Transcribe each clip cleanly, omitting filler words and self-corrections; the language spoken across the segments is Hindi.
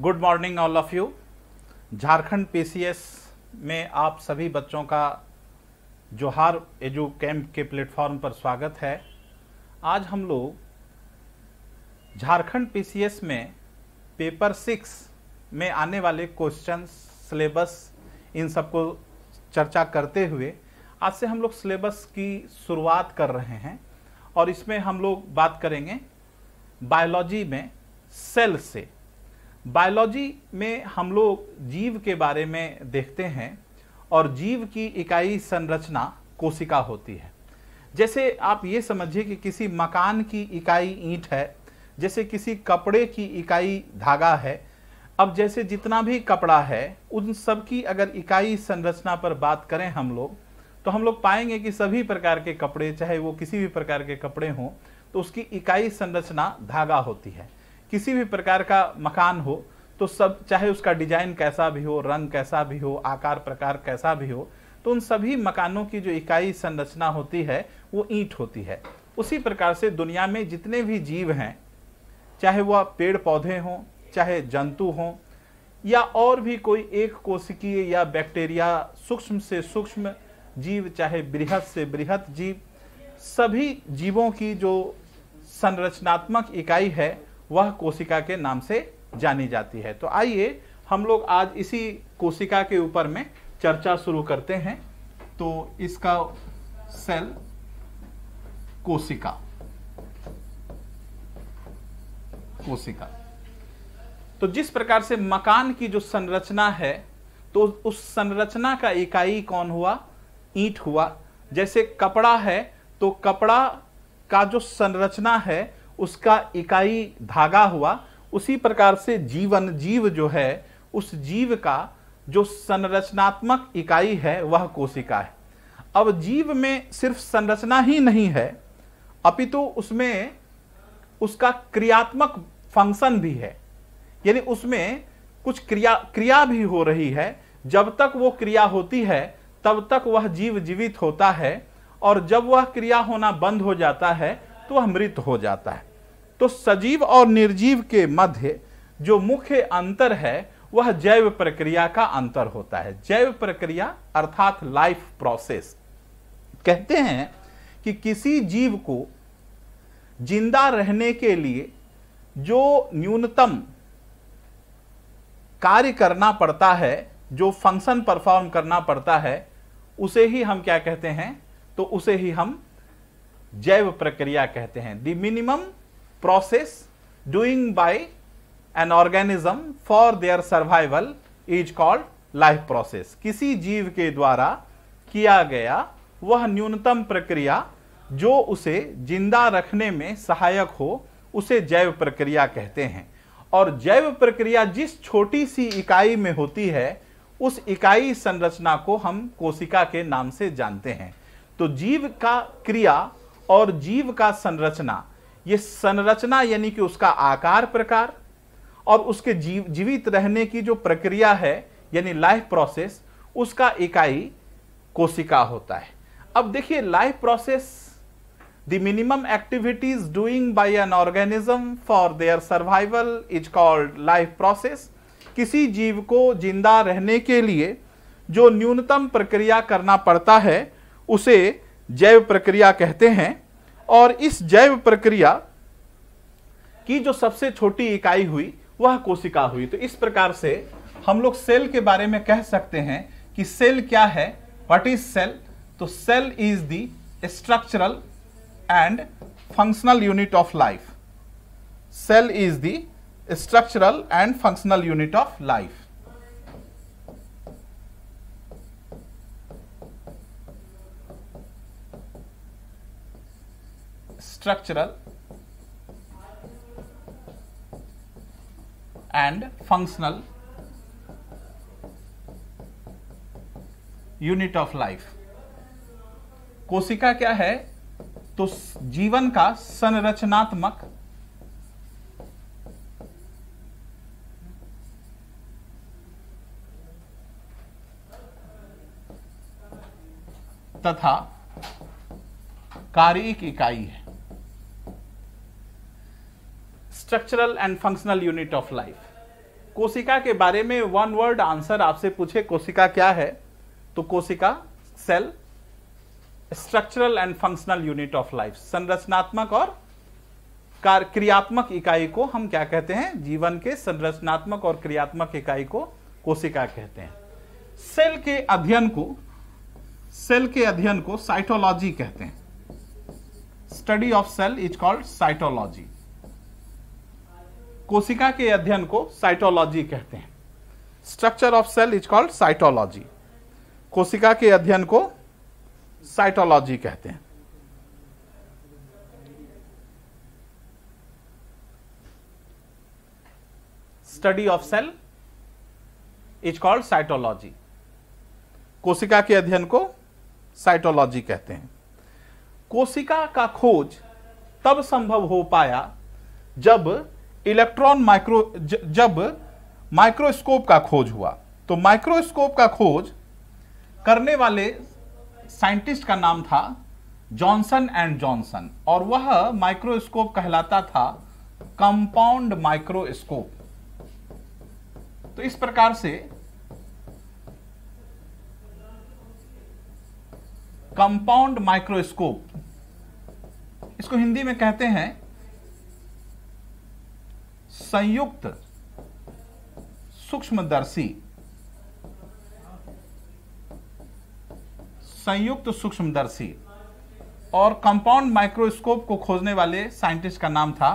Good morning all of you. Jharkhand PCS में आप सभी बच्चों का जोहार एजू कैंप के प्लेटफॉर्म पर स्वागत है। आज हम लोग झारखंड पीसीएस में पेपर 6 में आने वाले क्वेश्चंस, सिलेबस, इन सबको चर्चा करते हुए आज से हम लोग सिलेबस की शुरुआत कर रहे हैं और इसमें हम लोग बात करेंगे बायोलॉजी में सेल से। बायोलॉजी में हम लोग जीव के बारे में देखते हैं और जीव की इकाई संरचना कोशिका होती है। जैसे आप ये समझिए कि किसी मकान की इकाई ईंट है, जैसे किसी कपड़े की इकाई धागा है। अब जैसे जितना भी कपड़ा है उन सब की अगर इकाई संरचना पर बात करें हम लोग, तो हम लोग पाएंगे कि सभी प्रकार के कपड़े, चाहे वो किसी भी प्रकार के कपड़े हों, तो उसकी इकाई संरचना धागा होती है। किसी भी प्रकार का मकान हो तो सब, चाहे उसका डिजाइन कैसा भी हो, रंग कैसा भी हो, आकार प्रकार कैसा भी हो, तो उन सभी मकानों की जो इकाई संरचना होती है वो ईंट होती है। उसी प्रकार से दुनिया में जितने भी जीव हैं, चाहे वह पेड़ पौधे हों, चाहे जंतु हों, या और भी कोई एक कोशिकीय या बैक्टीरिया, सूक्ष्म से सूक्ष्म जीव, चाहे बृहद से बृहद जीव, सभी जीवों की जो संरचनात्मक इकाई है वह कोशिका के नाम से जानी जाती है। तो आइए हम लोग आज इसी कोशिका के ऊपर में चर्चा शुरू करते हैं। तो इसका सेल, कोशिका, कोशिका। तो जिस प्रकार से मकान की जो संरचना है, तो उस संरचना का इकाई कौन हुआ? ईंट हुआ। जैसे कपड़ा है तो कपड़ा का जो संरचना है उसका इकाई धागा हुआ। उसी प्रकार से जीवन, जीव जो है, उस जीव का जो संरचनात्मक इकाई है वह कोशिका है। अब जीव में सिर्फ संरचना ही नहीं है, अपितु उसमें उसका क्रियात्मक फंक्शन भी है, यानी उसमें कुछ क्रिया भी हो रही है। जब तक वो क्रिया होती है तब तक वह जीव जीवित होता है, और जब वह क्रिया होना बंद हो जाता है तो वह मृत हो जाता है। तो सजीव और निर्जीव के मध्य जो मुख्य अंतर है वह जैव प्रक्रिया का अंतर होता है। जैव प्रक्रिया अर्थात लाइफ प्रोसेस। कहते हैं कि किसी जीव को जिंदा रहने के लिए जो न्यूनतम कार्य करना पड़ता है, जो फंक्शन परफॉर्म करना पड़ता है, उसे ही हम क्या कहते हैं? तो उसे ही हम जैव प्रक्रिया कहते हैं। The minimum process doing by an organism for their survival is called life process. किसी जीव के द्वारा किया गया वह न्यूनतम प्रक्रिया जो उसे जिंदा रखने में सहायक हो, उसे जैव प्रक्रिया कहते हैं। और जैव प्रक्रिया जिस छोटी सी इकाई में होती है, उस इकाई संरचना को हम कोशिका के नाम से जानते हैं। तो जीव का क्रिया और जीव का संरचना, ये संरचना यानी कि उसका आकार प्रकार और उसके जीवित रहने की जो प्रक्रिया है यानी लाइफ प्रोसेस, उसका इकाई कोशिका होता है। अब देखिए, life process, the minimum activities doing by an organism for their survival is called life process. किसी जीव को जिंदा रहने के लिए जो न्यूनतम प्रक्रिया करना पड़ता है उसे जैव प्रक्रिया कहते हैं। और इस जैव प्रक्रिया की जो सबसे छोटी इकाई हुई वह कोशिका हुई। तो इस प्रकार से हम लोग सेल के बारे में कह सकते हैं कि सेल क्या है, व्हाट इज सेल? तो cell is the structural and functional unit of life. Cell is the structural and functional unit of life. Structural and functional unit of life. कोशिका क्या है? तो जीवन का संरचनात्मक तथा कार्यिक इकाई है। Structural and functional unit of life. कोशिका के बारे में वन वर्ड आंसर आपसे पूछे, कोशिका क्या है, तो कोशिका cell, structural and functional unit of life, संरचनात्मक और क्रियात्मक इकाई को हम क्या कहते हैं, जीवन के संरचनात्मक और क्रियात्मक इकाई को कोशिका कहते हैं। सेल के अध्ययन को साइटोलॉजी कहते हैं। Study of cell is called cytology. कोशिका के अध्ययन को साइटोलॉजी कहते हैं। Structure of cell is called cytology. कोशिका के अध्ययन को साइटोलॉजी कहते हैं। Study of cell is called cytology. कोशिका के अध्ययन को साइटोलॉजी कहते हैं। कोशिका का खोज तब संभव हो पाया जब माइक्रोस्कोप का खोज हुआ। तो माइक्रोस्कोप का खोज करने वाले साइंटिस्ट का नाम था जॉनसन एंड जॉनसन, और वह माइक्रोस्कोप कहलाता था कंपाउंड माइक्रोस्कोप। तो इस प्रकार से कंपाउंड माइक्रोस्कोप, इसको हिंदी में कहते हैं संयुक्त सूक्ष्मदर्शी। संयुक्त सूक्ष्मदर्शी। और कंपाउंड माइक्रोस्कोप को खोजने वाले साइंटिस्ट का नाम था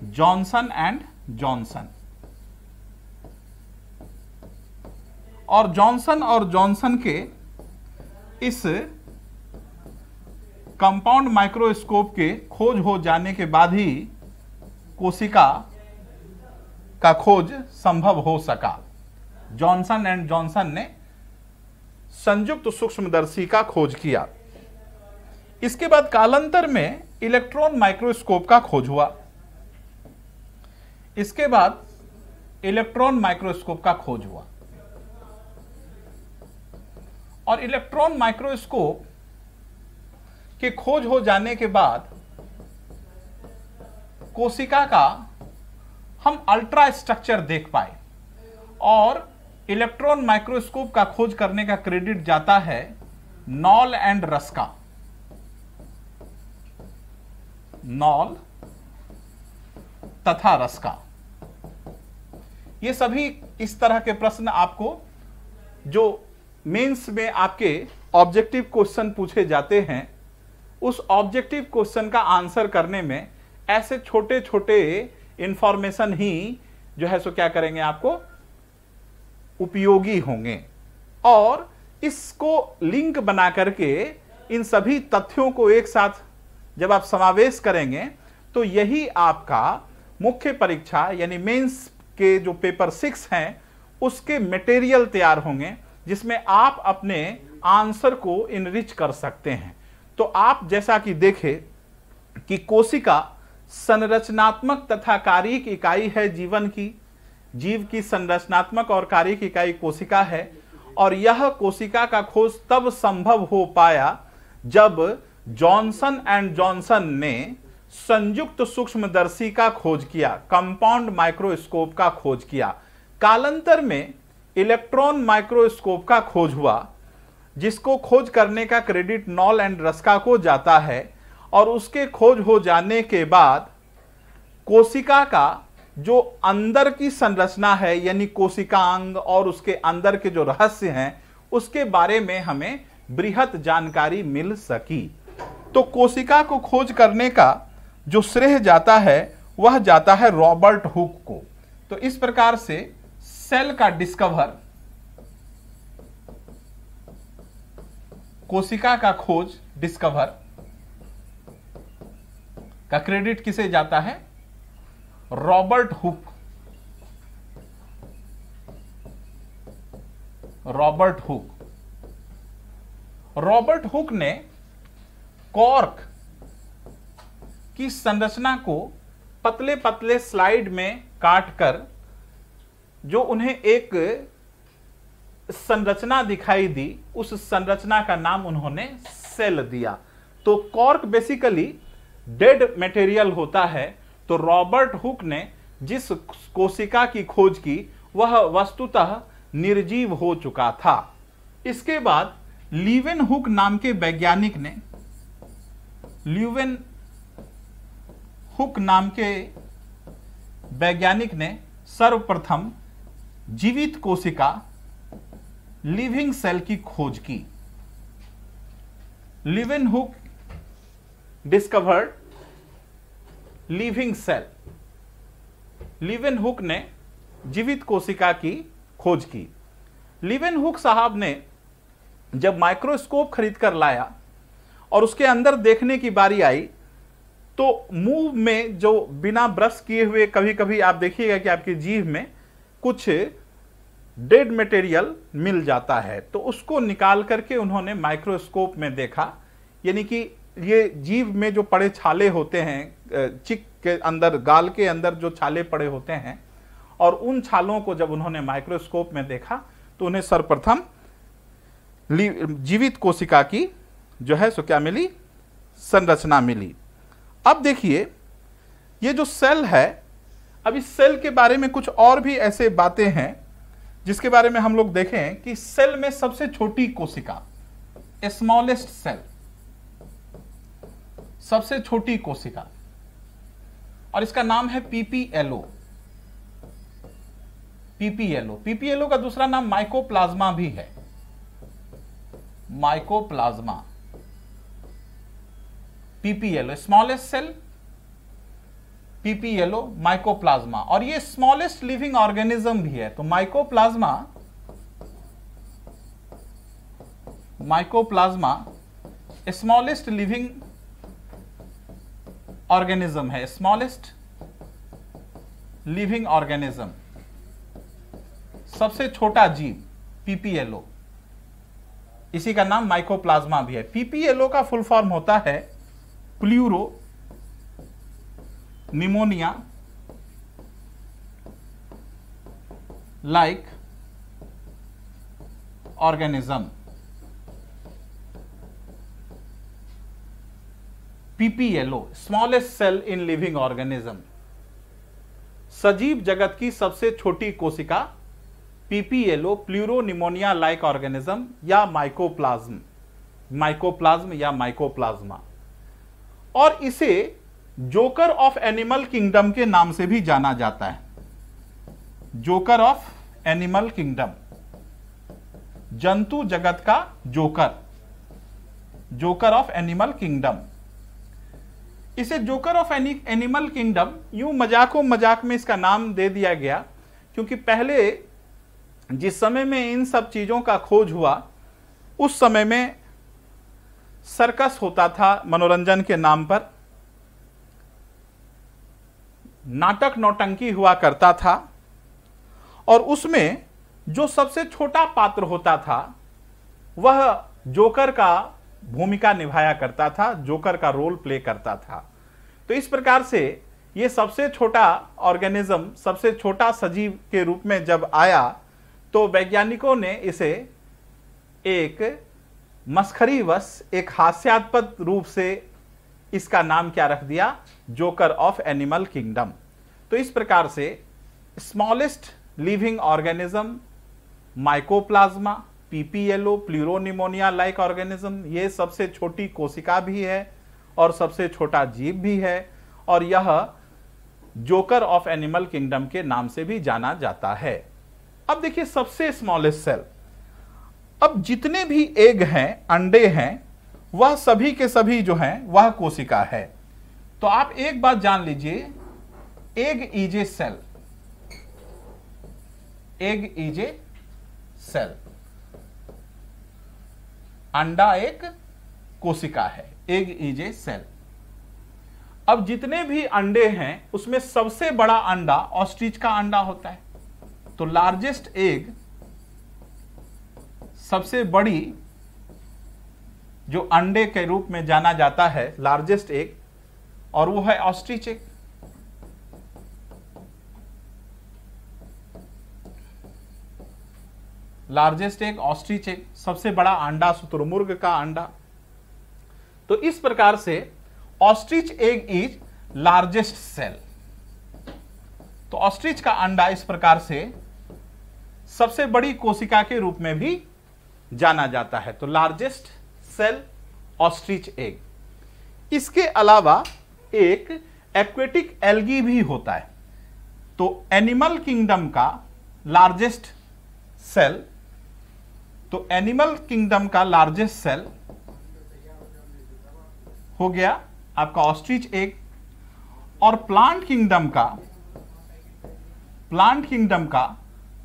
जॉनसन एंड जॉनसन। और जॉनसन के इस कंपाउंड माइक्रोस्कोप के खोज हो जाने के बाद ही कोशिका का खोज संभव हो सका। जॉनसन एंड जॉनसन ने संयुक्त सूक्ष्मदर्शी का खोज किया। इसके बाद कालांतर में इलेक्ट्रॉन माइक्रोस्कोप का खोज हुआ। इसके बाद इलेक्ट्रॉन माइक्रोस्कोप का खोज हुआ। और इलेक्ट्रॉन माइक्रोस्कोप के खोज हो जाने के बाद कोशिका का हम अल्ट्रा स्ट्रक्चर देख पाए। और इलेक्ट्रॉन माइक्रोस्कोप का खोज करने का क्रेडिट जाता है नॉल एंड रस्का। नॉल तथा रस्का, ये सभी इस तरह के प्रश्न आपको जो मेंस में आपके ऑब्जेक्टिव क्वेश्चन पूछे जाते हैं, उस ऑब्जेक्टिव क्वेश्चन का आंसर करने में ऐसे छोटे छोटे इंफॉर्मेशन ही जो है सो क्या करेंगे, आपको उपयोगी होंगे। और इसको लिंक बना करके इन सभी तथ्यों को एक साथ जब आप समावेश करेंगे तो यही आपका मुख्य परीक्षा यानी मेंस के जो पेपर 6 हैं उसके मटेरियल तैयार होंगे, जिसमें आप अपने आंसर को इनरिच कर सकते हैं। तो आप जैसा कि देखें कि कोशिका संरचनात्मक तथा कार्यिक इकाई है जीवन की। जीव की संरचनात्मक और कार्यिक इकाई कोशिका है। और यह कोशिका का खोज तब संभव हो पाया जब जॉनसन एंड जॉनसन ने संयुक्त सूक्ष्मदर्शी का खोज किया, कंपाउंड माइक्रोस्कोप का खोज किया। कालांतर में इलेक्ट्रॉन माइक्रोस्कोप का खोज हुआ, जिसको खोज करने का क्रेडिट नॉल एंड रस्का को जाता है। और उसके खोज हो जाने के बाद कोशिका का जो अंदर की संरचना है यानी कोशिकांग और उसके अंदर के जो रहस्य हैं उसके बारे में हमें बृहत जानकारी मिल सकी। तो कोशिका को खोज करने का जो श्रेय जाता है वह जाता है रॉबर्ट हुक को। तो इस प्रकार से सेल का डिस्कवर, कोशिका का खोज डिस्कवर का क्रेडिट किसे जाता है? Robert Hooke. Robert Hooke. Robert Hooke ने कॉर्क की संरचना को पतले पतले स्लाइड में काटकर जो उन्हें एक संरचना दिखाई दी, उस संरचना का नाम उन्होंने सेल दिया। तो कॉर्क बेसिकली डेड मटेरियल होता है। तो रॉबर्ट हुक ने जिस कोशिका की खोज की वह वस्तुतः निर्जीव हो चुका था। इसके बाद लीवेनहुक नाम के वैज्ञानिक ने सर्वप्रथम जीवित कोशिका लिविंग सेल की खोज की। Leeuwenhoek discovered living cell. Leeuwenhoek ने जीवित कोशिका की खोज की। लीवेनहुक साहब ने जब माइक्रोस्कोप खरीद कर लाया और उसके अंदर देखने की बारी आई तो मुंह में जो बिना ब्रश किए हुए, कभी कभी आप देखिएगा कि आपकी जीभ में कुछ डेड मटेरियल मिल जाता है, तो उसको निकाल करके उन्होंने माइक्रोस्कोप में देखा। यानी कि ये जीभ में जो पड़े छाले होते हैं, चिक के अंदर, गाल के अंदर जो छाले पड़े होते हैं, और उन छालों को जब उन्होंने माइक्रोस्कोप में देखा तो उन्हें सर्वप्रथम जीवित कोशिका की जो है सो क्या मिली, संरचना मिली। अब देखिए ये जो सेल है, अब इस सेल के बारे में कुछ और भी ऐसे बातें हैं जिसके बारे में हम लोग देखें कि सेल में सबसे छोटी कोशिका, स्मॉलेस्ट सेल, सबसे छोटी कोशिका, और इसका नाम है पीपीएलओ। पीपीएलओ का दूसरा नाम माइकोप्लाज्मा भी है। Mycoplasma, PPLO smallest cell, PPLO mycoplasma, और ये स्मॉलेस्ट लिविंग ऑर्गेनिज्म भी है। तो माइकोप्लाज्मा स्मॉलेस्ट लिविंग ऑर्गेनिज्म है, स्मॉलेस्ट लिविंग ऑर्गेनिज्म, सबसे छोटा जीव पीपीएलओ, इसी का नाम माइकोप्लाज्मा भी है। पीपीएलओ का फुल फॉर्म होता है pleuropneumonia like organism. PPLO smallest cell in living organism, सजीव जगत की सबसे छोटी कोशिका पीपीएलओ, प्लूरोनिमोनिया लाइक ऑर्गेनिज्म या माइकोप्लाज्म या माइकोप्लाज्मा। और इसे जोकर ऑफ एनिमल किंगडम के नाम से भी जाना जाता है। जोकर ऑफ एनिमल किंगडम, जंतु जगत का joker, joker of animal kingdom. इसे जोकर ऑफ एनिमल किंगडम यूं मजाक में इसका नाम दे दिया गया क्योंकि पहले जिस समय में इन सब चीजों का खोज हुआ उस समय में सर्कस होता था, मनोरंजन के नाम पर नाटक नौटंकी हुआ करता था, और उसमें जो सबसे छोटा पात्र होता था वह जोकर का भूमिका निभाया करता था, जोकर का रोल प्ले करता था। तो इस प्रकार से यह सबसे छोटा ऑर्गेनिज्म, सबसे छोटा सजीव के रूप में जब आया तो वैज्ञानिकों ने इसे एक मस्खरीवश, एक हास्यास्पद रूप से इसका नाम क्या रख दिया, जोकर ऑफ एनिमल किंगडम। तो इस प्रकार से smallest living organism mycoplasma, PPLO, pleuropneumonia like organism, ये सबसे छोटी कोशिका भी है और सबसे छोटा जीव भी है, और यह जोकर ऑफ एनिमल किंगडम के नाम से भी जाना जाता है। अब देखिए सबसे स्मॉलेस्ट सेल, अब जितने भी एग हैं, अंडे हैं, वह सभी के सभी जो हैं वह कोशिका है। तो आप एक बात जान लीजिए, egg is a cell, egg is a cell, अंडा एक कोशिका है, एग इज ए सेल। अब जितने भी अंडे हैं उसमें सबसे बड़ा अंडा ऑस्ट्रिच का अंडा होता है। तो लार्जेस्ट एग, सबसे बड़ी जो अंडे के रूप में जाना जाता है लार्जेस्ट एग, और वो है ostrich egg. Largest egg ostrich egg, सबसे बड़ा अंडा शुतुरमुर्ग का अंडा। तो इस प्रकार से ostrich egg is largest cell. तो ऑस्ट्रिच का अंडा इस प्रकार से सबसे बड़ी कोशिका के रूप में भी जाना जाता है। तो लार्जेस्ट सेल ऑस्ट्रिच एग। इसके अलावा एक एक्वेटिक एल्गी भी होता है। तो एनिमल किंगडम का लार्जेस्ट सेल, तो एनिमल किंगडम का लार्जेस्ट सेल हो गया आपका ऑस्ट्रिच एग। और प्लांट किंगडम का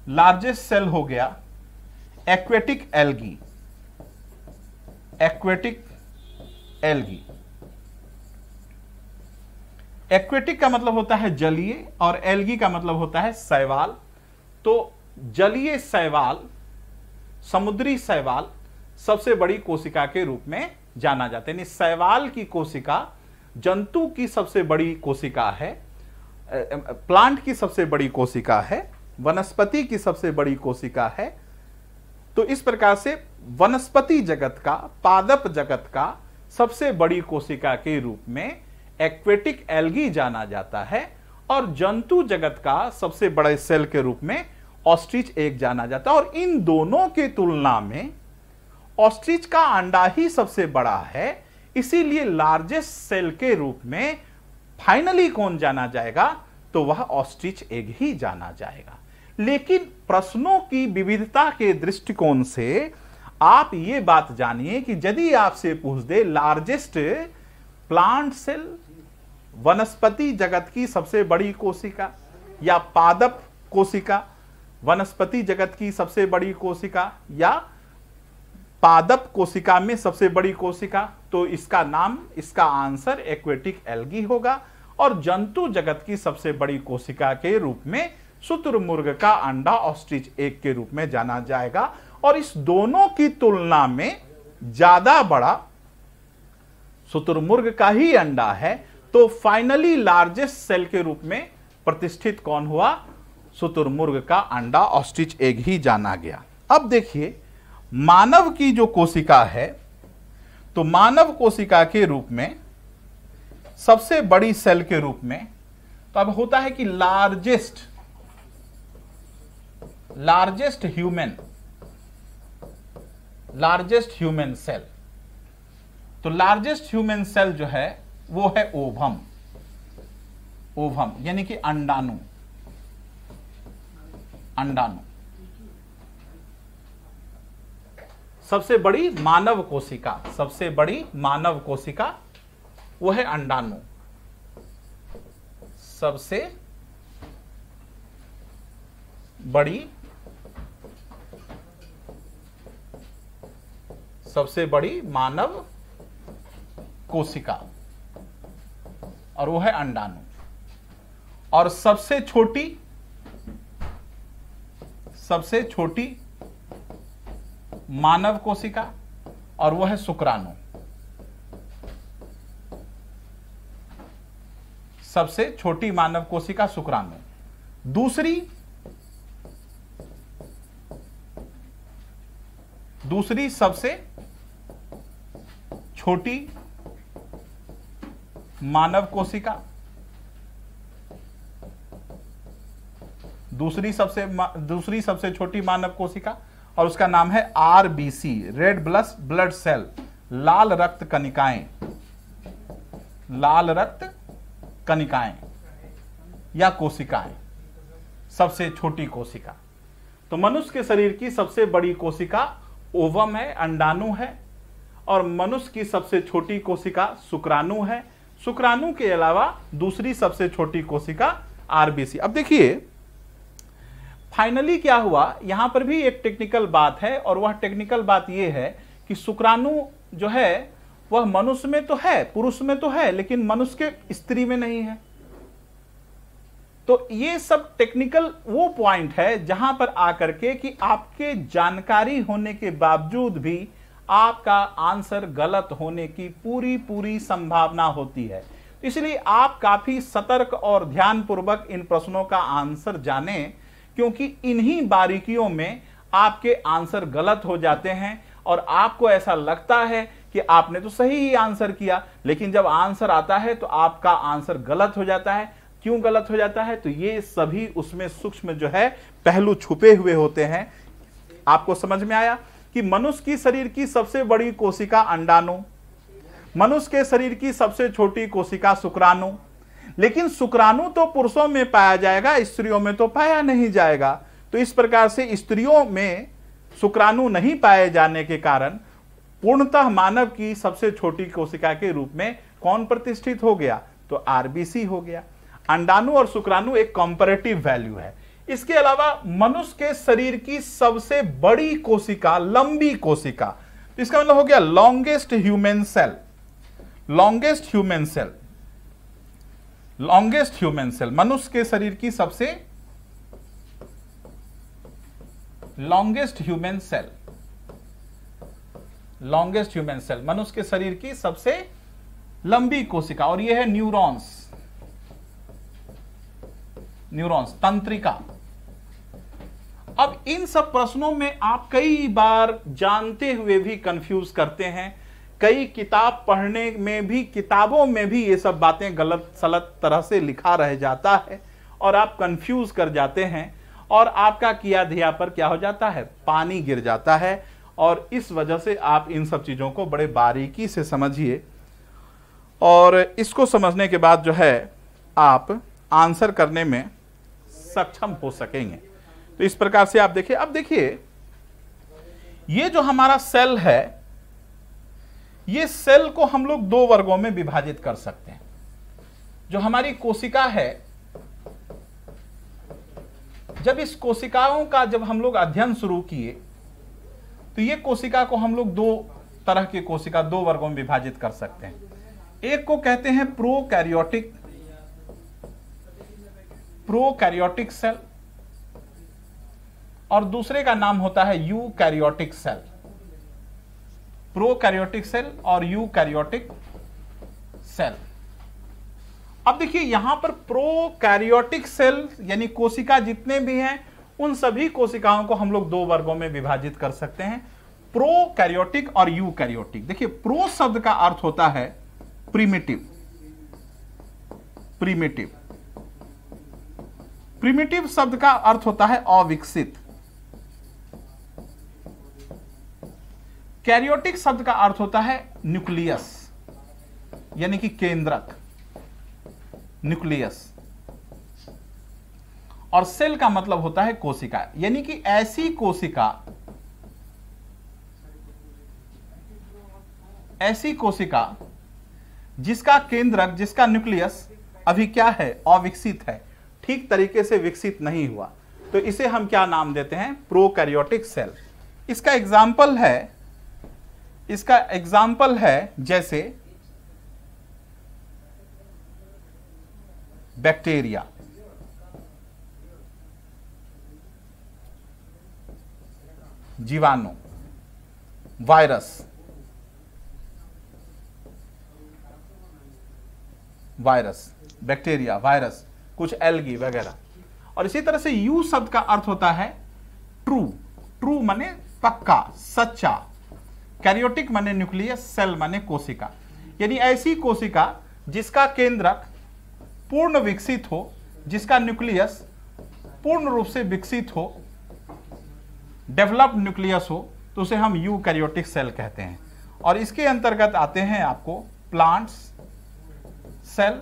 लार्जेस्ट सेल हो गया एक्वेटिक एल्गी। एक्वेटिक का मतलब होता है जलीय और एल्गी का मतलब होता है शैवाल। तो जलीय शैवाल, समुद्री शैवाल सबसे बड़ी कोशिका के रूप में जाना जाता है। यानी शैवाल की कोशिका जंतु की सबसे बड़ी कोशिका है, प्लांट की सबसे बड़ी कोशिका है, वनस्पति की सबसे बड़ी कोशिका है। तो इस प्रकार से वनस्पति जगत का, पादप जगत का सबसे बड़ी कोशिका के रूप में एक्वेटिक एल्गी जाना जाता है और जंतु जगत का सबसे बड़े सेल के रूप में ऑस्ट्रिच एग जाना जाता है। और इन दोनों की तुलना में ऑस्ट्रिच का अंडा ही सबसे बड़ा है, इसीलिए लार्जेस्ट सेल के रूप में फाइनली कौन जाना जाएगा, तो वह ऑस्ट्रिच एग ही जाना जाएगा। लेकिन प्रश्नों की विविधता के दृष्टिकोण से आप ये बात जानिए कि यदि आपसे पूछ दे लार्जेस्ट प्लांट सेल, वनस्पति जगत की सबसे बड़ी कोशिका, या पादप कोशिका, वनस्पति जगत की सबसे बड़ी कोशिका, या पादप कोशिका में सबसे बड़ी कोशिका, तो इसका नाम, इसका आंसर एक्वेटिक एल्गी होगा। और जंतु जगत की सबसे बड़ी कोशिका के रूप में शुतुरमुर्ग का अंडा ऑस्ट्रिच एग के रूप में जाना जाएगा। और इस दोनों की तुलना में ज्यादा बड़ा शुतुरमुर्ग का ही अंडा है। तो फाइनली लार्जेस्ट सेल के रूप में प्रतिष्ठित कौन हुआ, शुतुरमुर्ग का अंडा ऑस्ट्रिच एग ही जाना गया। अब देखिए मानव की जो कोशिका है, तो मानव कोशिका के रूप में सबसे बड़ी सेल के रूप में तो अब होता है कि लार्जेस्ट ह्यूमन सेल। तो लार्जेस्ट ह्यूमन सेल जो है वो है ओवम यानी कि अंडाणु। सबसे बड़ी मानव कोशिका वो है अंडाणु। सबसे बड़ी मानव कोशिका और वो है अंडाणु। और सबसे छोटी मानव कोशिका और वो है शुक्राणु। सबसे छोटी मानव कोशिका शुक्राणु। दूसरी सबसे छोटी मानव कोशिका, दूसरी सबसे छोटी मानव कोशिका और उसका नाम है आरबीसी, रेड ब्लड सेल, लाल रक्त कणिकाएं या कोशिकाएं, सबसे छोटी कोशिका। तो मनुष्य के शरीर की सबसे बड़ी कोशिका ओवम है, अंडाणु है, और मनुष्य की सबसे छोटी कोशिका शुक्राणु है। शुक्राणु के अलावा दूसरी सबसे छोटी कोशिका आरबीसी। अब देखिए फाइनली क्या हुआ, यहां पर भी एक टेक्निकल बात है, और वह टेक्निकल बात यह है कि शुक्राणु जो है वह मनुष्य में तो है, पुरुष में तो है, लेकिन मनुष्य के स्त्री में नहीं है। तो ये सब टेक्निकल वो पॉइंट है जहां पर आकर के कि आपके जानकारी होने के बावजूद भी आपका आंसर गलत होने की पूरी संभावना होती है। इसलिए आप काफी सतर्क और ध्यानपूर्वक इन प्रश्नों का आंसर जानें, क्योंकि इन्हीं बारीकियों में आपके आंसर गलत हो जाते हैं और आपको ऐसा लगता है कि आपने तो सही ही आंसर किया, लेकिन जब आंसर आता है तो आपका आंसर गलत हो जाता है। क्यों गलत हो जाता है? तो ये सभी उसमें सूक्ष्म जो है पहलू छुपे हुए होते हैं। आपको समझ में आया कि मनुष्य की शरीर की सबसे बड़ी कोशिका अंडाणु, मनुष्य के शरीर की सबसे छोटी कोशिका शुक्राणु, लेकिन शुक्राणु तो पुरुषों में पाया जाएगा, स्त्रियों में तो पाया नहीं जाएगा। तो इस प्रकार से स्त्रियों में शुक्राणु नहीं पाए जाने के कारण पूर्णतः मानव की सबसे छोटी कोशिका के रूप में कौन प्रतिष्ठित हो गया? तो आरबीसी हो गया। अंडाणु और शुक्राणु एक कंपैरेटिव वैल्यू है। इसके अलावा मनुष्य के शरीर की सबसे बड़ी कोशिका, लंबी कोशिका, तो इसका मतलब हो गया longest human cell. Longest human cell, longest human cell, मनुष्य के शरीर की सबसे longest human cell, longest human cell, मनुष्य के शरीर की सबसे लंबी कोशिका, और यह है न्यूरॉन्स। न्यूरॉन्स, तंत्रिका। अब इन सब प्रश्नों में आप कई बार जानते हुए भी कंफ्यूज करते हैं। कई किताब पढ़ने में भी, किताबों में भी ये सब बातें गलत सलत तरह से लिखा रह जाता है और आप कंफ्यूज कर जाते हैं और आपका किया धिया पर क्या हो जाता है? पानी गिर जाता है। और इस वजह से आप इन सब चीजों को बड़े बारीकी से समझिए और इसको समझने के बाद जो है आप आंसर करने में सक्षम हो सकेंगे। तो इस प्रकार से आप देखिए। अब देखिए, ये जो हमारा सेल है, ये सेल को हम लोग दो वर्गों में विभाजित कर सकते हैं। जो हमारी कोशिका है, जब इस कोशिकाओं का जब हम लोग अध्ययन शुरू किए तो ये कोशिका को हम लोग दो तरह की कोशिका, दो वर्गों में विभाजित कर सकते हैं। एक को कहते हैं प्रोकैरियोटिक, प्रोकैरियोटिक सेल, और दूसरे का नाम होता है यूकैरियोटिक सेल। प्रोकैरियोटिक सेल और यूकैरियोटिक सेल। अब देखिए, यहां पर प्रोकैरियोटिक सेल यानी कोशिका जितने भी हैं उन सभी कोशिकाओं को हम लोग दो वर्गों में विभाजित कर सकते हैं, प्रोकैरियोटिक और यूकैरियोटिक। देखिए, प्रो शब्द का अर्थ होता है प्रिमिटिव, प्रिमिटिव। प्रिमिटिव शब्द का अर्थ होता है अविकसित। कैरियोटिक शब्द का अर्थ होता है न्यूक्लियस, यानी कि केंद्रक, न्यूक्लियस। और सेल का मतलब होता है कोशिका, यानी कि ऐसी कोशिका, ऐसी कोशिका जिसका केंद्रक, जिसका न्यूक्लियस अभी क्या है? अविकसित है, ठीक तरीके से विकसित नहीं हुआ। तो इसे हम क्या नाम देते हैं? Prokaryotic cell. इसका एग्जाम्पल है, इसका एग्जाम्पल है जैसे बैक्टीरिया, जीवाणु, वायरस, वायरस, बैक्टीरिया, वायरस, कुछ एल्गी वगैरह। और इसी तरह से यू शब्द का अर्थ होता है ट्रू, ट्रू माने पक्का, सच्चा। कैरियोटिक माने न्यूक्लियस, सेल माने कोशिका, यानी ऐसी कोशिका जिसका केंद्रक पूर्ण विकसित हो, जिसका न्यूक्लियस पूर्ण रूप से विकसित हो, डेवलप्ड न्यूक्लियस हो, तो उसे हम यूकैरियोटिक सेल कहते हैं। और इसके अंतर्गत आते हैं आपको प्लांट्स सेल,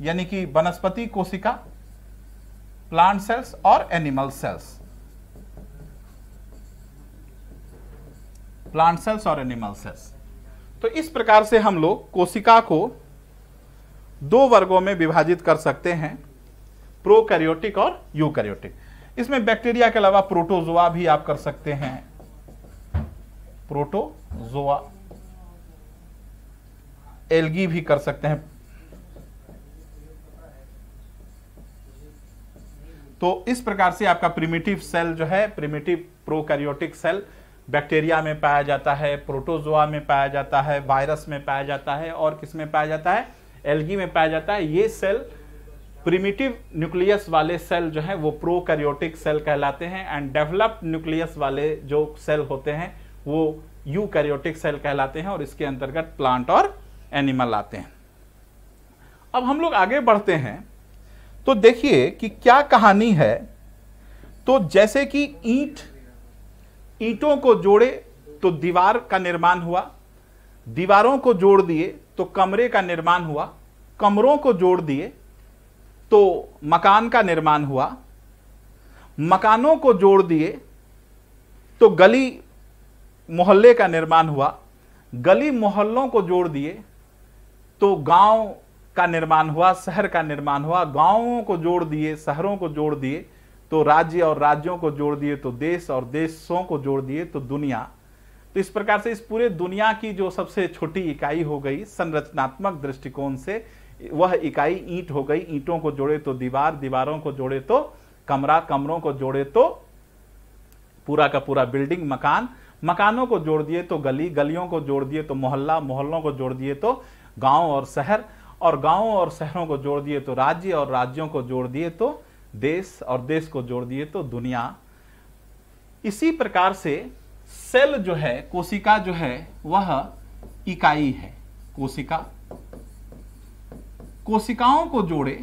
यानी कि वनस्पति कोशिका, प्लांट सेल्स और एनिमल सेल्स, प्लांट सेल्स और एनिमल सेल्स। तो इस प्रकार से हम लोग कोशिका को दो वर्गों में विभाजित कर सकते हैं, प्रोकैरियोटिक और यूकैरियोटिक। इसमें बैक्टीरिया के अलावा प्रोटोजोआ भी आप कर सकते हैं, प्रोटोजोआ, एल्गी भी कर सकते हैं। तो इस प्रकार से आपका प्रिमिटिव सेल जो है, प्रिमिटिव प्रोकैरियोटिक सेल बैक्टीरिया में पाया जाता है, प्रोटोजोआ में पाया जाता है, वायरस में पाया जाता है, और किस में पाया जाता है? एल्गी में पाया जाता है। ये सेल प्रिमिटिव न्यूक्लियस वाले सेल जो है वो प्रोकैरियोटिक सेल कहलाते हैं, एंड डेवलप्ड न्यूक्लियस वाले जो सेल होते हैं वो यूकैरियोटिक सेल कहलाते हैं, और इसके अंतर्गत प्लांट और एनिमल आते हैं। अब हम लोग आगे बढ़ते हैं तो देखिए कि क्या कहानी है। तो जैसे कि ईंटों को जोड़े तो दीवार का निर्माण हुआ, दीवारों को जोड़ दिए तो कमरे का निर्माण हुआ, कमरों को जोड़ दिए तो मकान का निर्माण हुआ, मकानों को जोड़ दिए तो गली मोहल्ले का निर्माण हुआ, गली मोहल्लों को जोड़ दिए तो गांव का निर्माण हुआ, शहर का निर्माण हुआ, गांवों को जोड़ दिए, शहरों को जोड़ दिए तो राज्य, और राज्यों को जोड़ दिए तो देश, और देशों को जोड़ दिए तो दुनिया। तो इस प्रकार से इस पूरे दुनिया की जो सबसे छोटी इकाई हो गई संरचनात्मक दृष्टिकोण से, वह इकाई ईंट हो गई। ईंटों को जोड़े तो दीवार, दीवारों को जोड़े तो कमरा, कमरों को जोड़े तो पूरा का पूरा बिल्डिंग, मकान, मकानों को जोड़ दिए तो गली, गलियों को जोड़ दिए तो मोहल्ला, मोहल्लों को जोड़ दिए तो गांव और शहर, और गांवों और शहरों को जोड़ दिए तो राज्य, और राज्यों को जोड़ दिए तो देश, और देश को जोड़ दिए तो दुनिया। इसी प्रकार से सेल जो है, कोशिका जो है, वह इकाई है। कोशिका, कोशिकाओं को जोड़े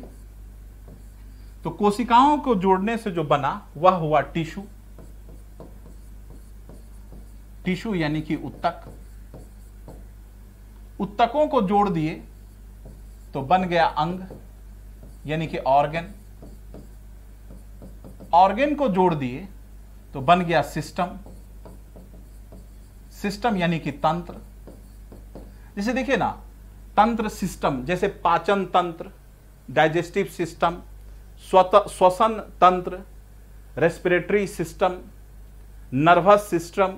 तो कोशिकाओं को जोड़ने से जो बना वह हुआ टिश्यू। टिश्यू यानी कि उत्तक। उत्तकों को जोड़ दिए तो बन गया अंग यानी कि ऑर्गन। ऑर्गन को जोड़ दिए तो बन गया सिस्टम। सिस्टम यानी कि तंत्र। जैसे देखिए ना, तंत्र, सिस्टम, जैसे पाचन तंत्र, डाइजेस्टिव सिस्टम, श्वसन तंत्र, रेस्पिरेटरी सिस्टम, नर्वस सिस्टम।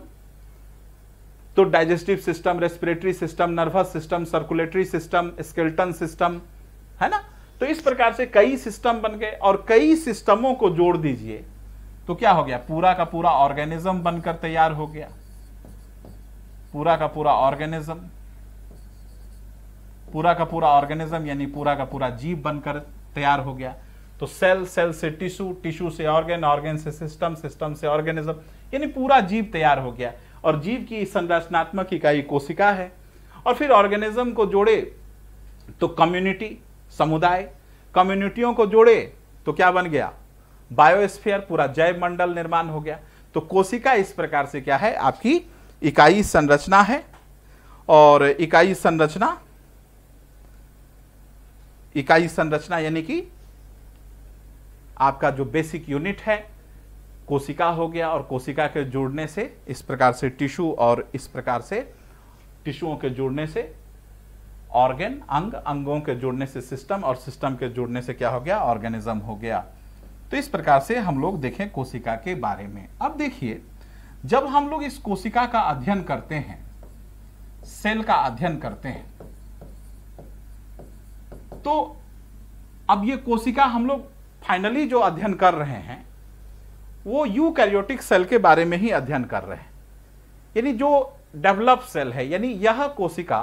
तो digestive system, respiratory system, nervous system, circulatory system, skeleton system, है ना। तो इस प्रकार से कई सिस्टम बन गए, और कई सिस्टमों को जोड़ दीजिए तो क्या हो गया, पूरा का पूरा ऑर्गेनिज्म बनकर तैयार हो गया। पूरा का पूरा ऑर्गेनिज्म, पूरा का पूरा ऑर्गेनिज्म यानी पूरा का पूरा जीव बनकर तैयार हो गया। तो सेल, सेल से टिश्यू, टिश्यू से ऑर्गन, ऑर्गन से सिस्टम, सिस्टम से ऑर्गेनिज्म, यानी पूरा जीव तैयार हो गया। और जीव की संरचनात्मक इकाई कोशिका है। और फिर ऑर्गेनिज्म को जोड़े तो कम्युनिटी, समुदाय, कम्युनिटियों को जोड़े तो क्या बन गया, बायोस्फीयर, पूरा जैव मंडल निर्माण हो गया। तो कोशिका इस प्रकार से क्या है, आपकी इकाई संरचना है। और इकाई संरचना यानी कि आपका जो बेसिक यूनिट है कोशिका हो गया। और कोशिका के जोड़ने से इस प्रकार से टिश्यू, और इस प्रकार से टिश्यूओं के जोड़ने से ऑर्गन, अंग, अंगों के जोड़ने से सिस्टम, और सिस्टम के जोड़ने से क्या हो गया, ऑर्गेनिज्म हो गया। तो इस प्रकार से हम लोग देखें कोशिका के बारे में। अब देखिए, जब हम लोग इस कोशिका का अध्ययन करते हैं, सेल का अध्ययन करते हैं, तो अब ये कोशिका हम लोग फाइनली जो अध्ययन कर रहे हैं वो यूकैरियोटिक सेल के बारे में ही अध्ययन कर रहे हैं, यानी जो डेवलप सेल है। यानी यह कोशिका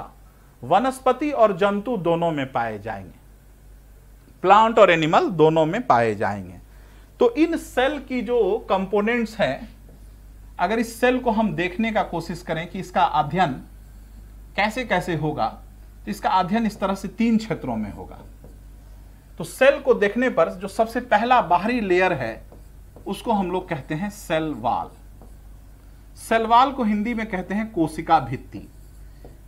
वनस्पति और जंतु दोनों में पाए जाएंगे, प्लांट और एनिमल दोनों में पाए जाएंगे। तो इन सेल की जो कंपोनेंट्स हैं, अगर इस सेल को हम देखने का कोशिश करें कि इसका अध्ययन कैसे कैसे होगा, तो इसका अध्ययन इस तरह से 3 क्षेत्रों में होगा। तो सेल को देखने पर जो सबसे पहला बाहरी लेयर है उसको हम लोग कहते हैं सेल वाल। सेल वाल को हिंदी में कहते हैं कोशिका भित्ति।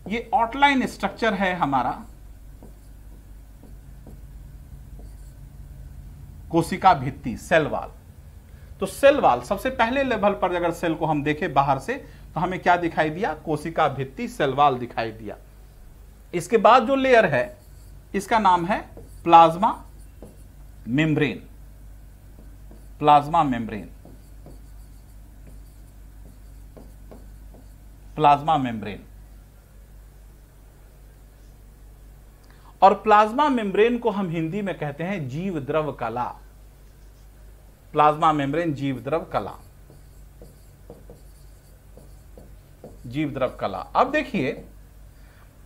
ये आउटलाइन स्ट्रक्चर है हमारा कोशिका भित्ति, सेल वाल। तो सेल वाल सबसे पहले लेवल पर अगर सेल को हम देखें बाहर से तो हमें क्या दिखाई दिया, कोशिका भित्ति, सेल वाल दिखाई दिया। इसके बाद जो लेयर है इसका नाम है plasma membrane. Plasma membrane, plasma membrane. और प्लाज्मा मेम्ब्रेन को हम हिंदी में कहते हैं जीव द्रव कला। प्लाज्मा मेम्ब्रेन, जीव द्रव कला, जीव द्रव कला। अब देखिए,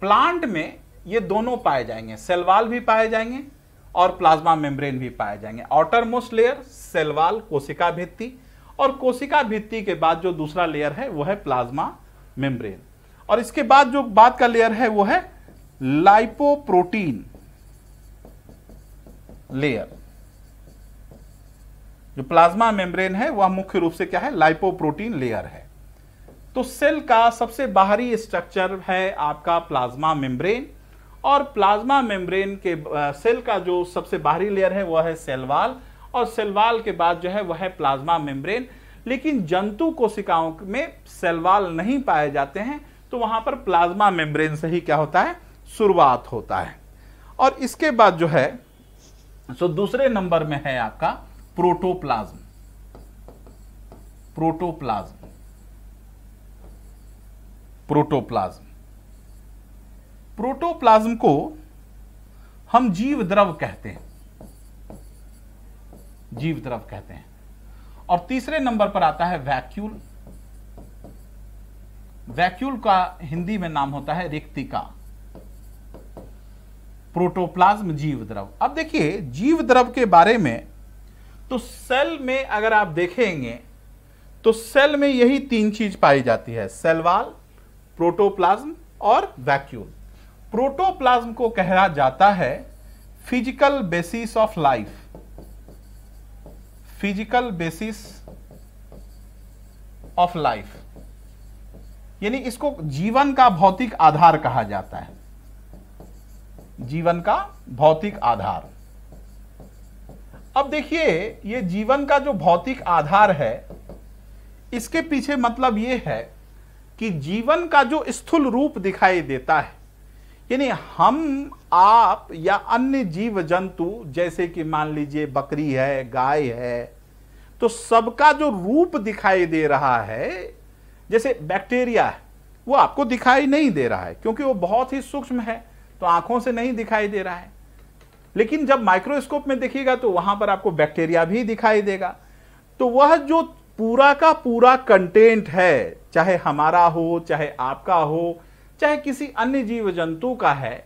प्लांट में ये दोनों पाए जाएंगे, सेल वाल भी पाए जाएंगे और प्लाज्मा मेम्ब्रेन भी पाए जाएंगे। Outer most layer cell wall, कोशिका भित्ति, और कोशिका भित्ति के बाद जो दूसरा लेयर है वो है प्लाज्मा मेम्ब्रेन। और इसके बाद जो बाद का लेयर है वो है लाइपोप्रोटीन लेयर। जो प्लाज्मा मेम्ब्रेन है वह मुख्य रूप से क्या है, लाइपोप्रोटीन लेयर है। तो सेल का सबसे बाहरी स्ट्रक्चर है आपका प्लाज्मा मेम्ब्रेन, और प्लाज्मा मेम्ब्रेन के सेल का जो सबसे बाहरी लेयर है वह है सेल वॉल, और सेल वॉल के बाद जो है वह है प्लाज्मा मेम्ब्रेन। लेकिन जंतु कोशिकाओं में सेल वॉल नहीं पाए जाते हैं, तो वहां पर प्लाज्मा मेम्ब्रेन से ही क्या होता है, शुरुआत होता है। और इसके बाद जो है सो दूसरे नंबर में है आपका प्रोटोप्लाज्म। प्रोटोप्लाज्म, प्रोटोप्लाज्म, प्रोटोप्लाज्म को हम जीव द्रव कहते हैं, जीव द्रव कहते हैं। और तीसरे नंबर पर आता है वैक्यूल। वैक्यूल का हिंदी में नाम होता है रिक्तिका। प्रोटोप्लाज्म, जीव द्रव। अब देखिए जीव द्रव के बारे में, तो सेल में अगर आप देखेंगे तो सेल में यही तीन चीज पाई जाती है, सेल वॉल, प्रोटोप्लाज्म और वैक्यूल। प्रोटोप्लाज्म को कहा जाता है physical basis of life, physical basis of life, यानी इसको जीवन का भौतिक आधार कहा जाता है, जीवन का भौतिक आधार। अब देखिए ये जीवन का जो भौतिक आधार है, इसके पीछे मतलब ये है कि जीवन का जो स्थूल रूप दिखाई देता है, यानी हम, आप या अन्य जीव जंतु, जैसे कि मान लीजिए बकरी है, गाय है, तो सबका जो रूप दिखाई दे रहा है, जैसे बैक्टीरिया है, वो आपको दिखाई नहीं दे रहा है क्योंकि वो बहुत ही सूक्ष्म है, तो आंखों से नहीं दिखाई दे रहा है। लेकिन जब माइक्रोस्कोप में देखिएगा तो वहां पर आपको बैक्टीरिया भी दिखाई देगा। तो वह जो पूरा का पूरा कंटेंट है, चाहे हमारा हो, चाहे आपका हो, चाहे किसी अन्य जीव जंतु का है,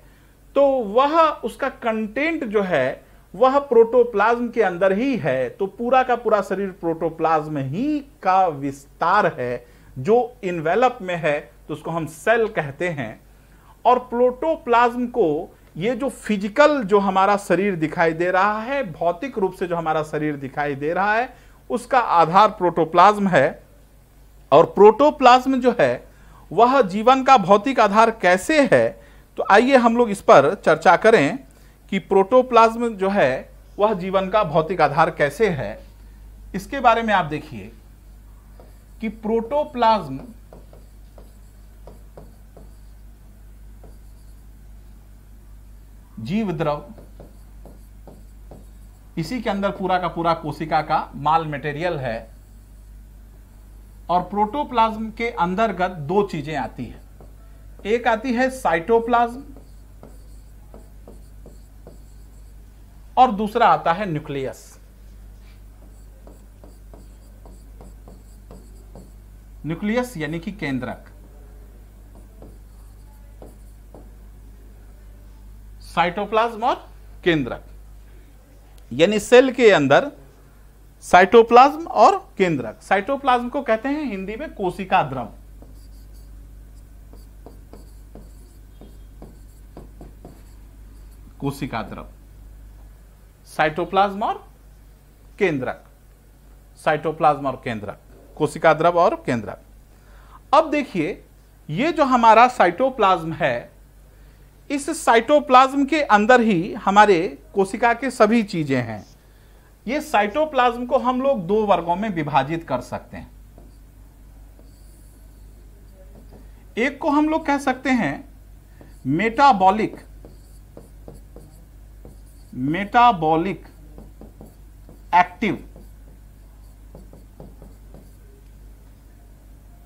तो वह उसका कंटेंट जो है वह प्रोटोप्लाज्म के अंदर ही है। तो पूरा का पूरा शरीर प्रोटोप्लाज्म ही का विस्तार है, जो इन्वेलप में है, तो उसको हम सेल कहते हैं। और प्रोटोप्लाज्म को ये जो फिजिकल जो हमारा शरीर दिखाई दे रहा है, भौतिक रूप से जो हमारा शरीर दिखाई दे रहा है, उसका आधार प्रोटोप्लाज्म है। और प्रोटोप्लाज्म जो है वह जीवन का भौतिक आधार कैसे है, तो आइए हम लोग इस पर चर्चा करें कि प्रोटोप्लाज्म जो है वह जीवन का भौतिक आधार कैसे है। इसके बारे में आप देखिए कि प्रोटोप्लाज्म जीव द्रव, इसी के अंदर पूरा का पूरा कोशिका का माल मटेरियल है। और प्रोटोप्लाज्म के अंतर्गत दो चीजें आती है, एक आती है साइटोप्लाज्म और दूसरा आता है न्यूक्लियस। न्यूक्लियस यानी कि केंद्रक। साइटोप्लाज्म और केंद्रक, यानी सेल के अंदर साइटोप्लाज्म और केंद्रक। साइटोप्लाज्म को कहते हैं हिंदी में कोशिका द्रव। कोशिका द्रव, साइटोप्लाज्म और केंद्रक, साइटोप्लाज्म और केंद्रक, कोशिका द्रव और केंद्रक। अब देखिए ये जो हमारा साइटोप्लाज्म है, इस साइटोप्लाज्म के अंदर ही हमारे कोशिका के सभी चीजें हैं। ये साइटोप्लाज्म को हम लोग दो वर्गों में विभाजित कर सकते हैं। एक को हम लोग कह सकते हैं metabolic, metabolic active,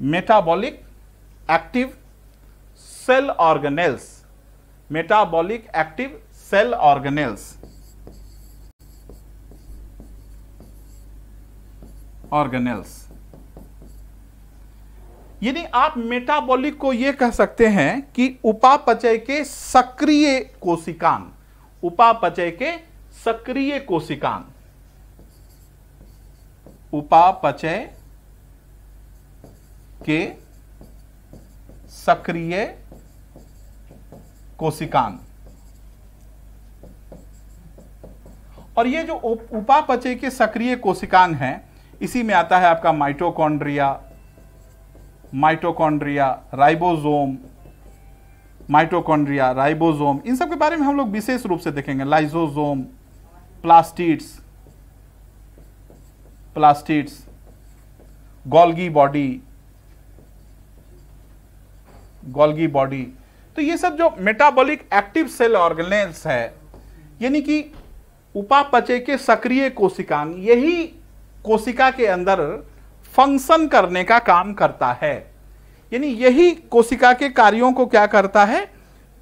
metabolic active cell organelles, metabolic active cell organelles, organelles. यानी आप मेटाबॉलिक को यह कह सकते हैं कि उपापचय के सक्रिय कोशिकांग, उपापचय के सक्रिय कोशिकांग, उपापचय के सक्रिय कोशिकांग। और ये जो उपापचय के सक्रिय कोशिकांग हैं, इसी में आता है आपका माइटोकॉन्ड्रिया, राइबोसोम, इन सब के बारे में हम लोग विशेष रूप से देखेंगे। Lysosome, plastids, Golgi body. तो ये सब जो मेटाबॉलिक एक्टिव सेल ऑर्गेनेल्स है, यानी कि उपापचय के सक्रिय कोशिकांग, यही कोशिका के अंदर फंक्शन करने का काम करता है। यानी यही कोशिका के कार्यों को क्या करता है,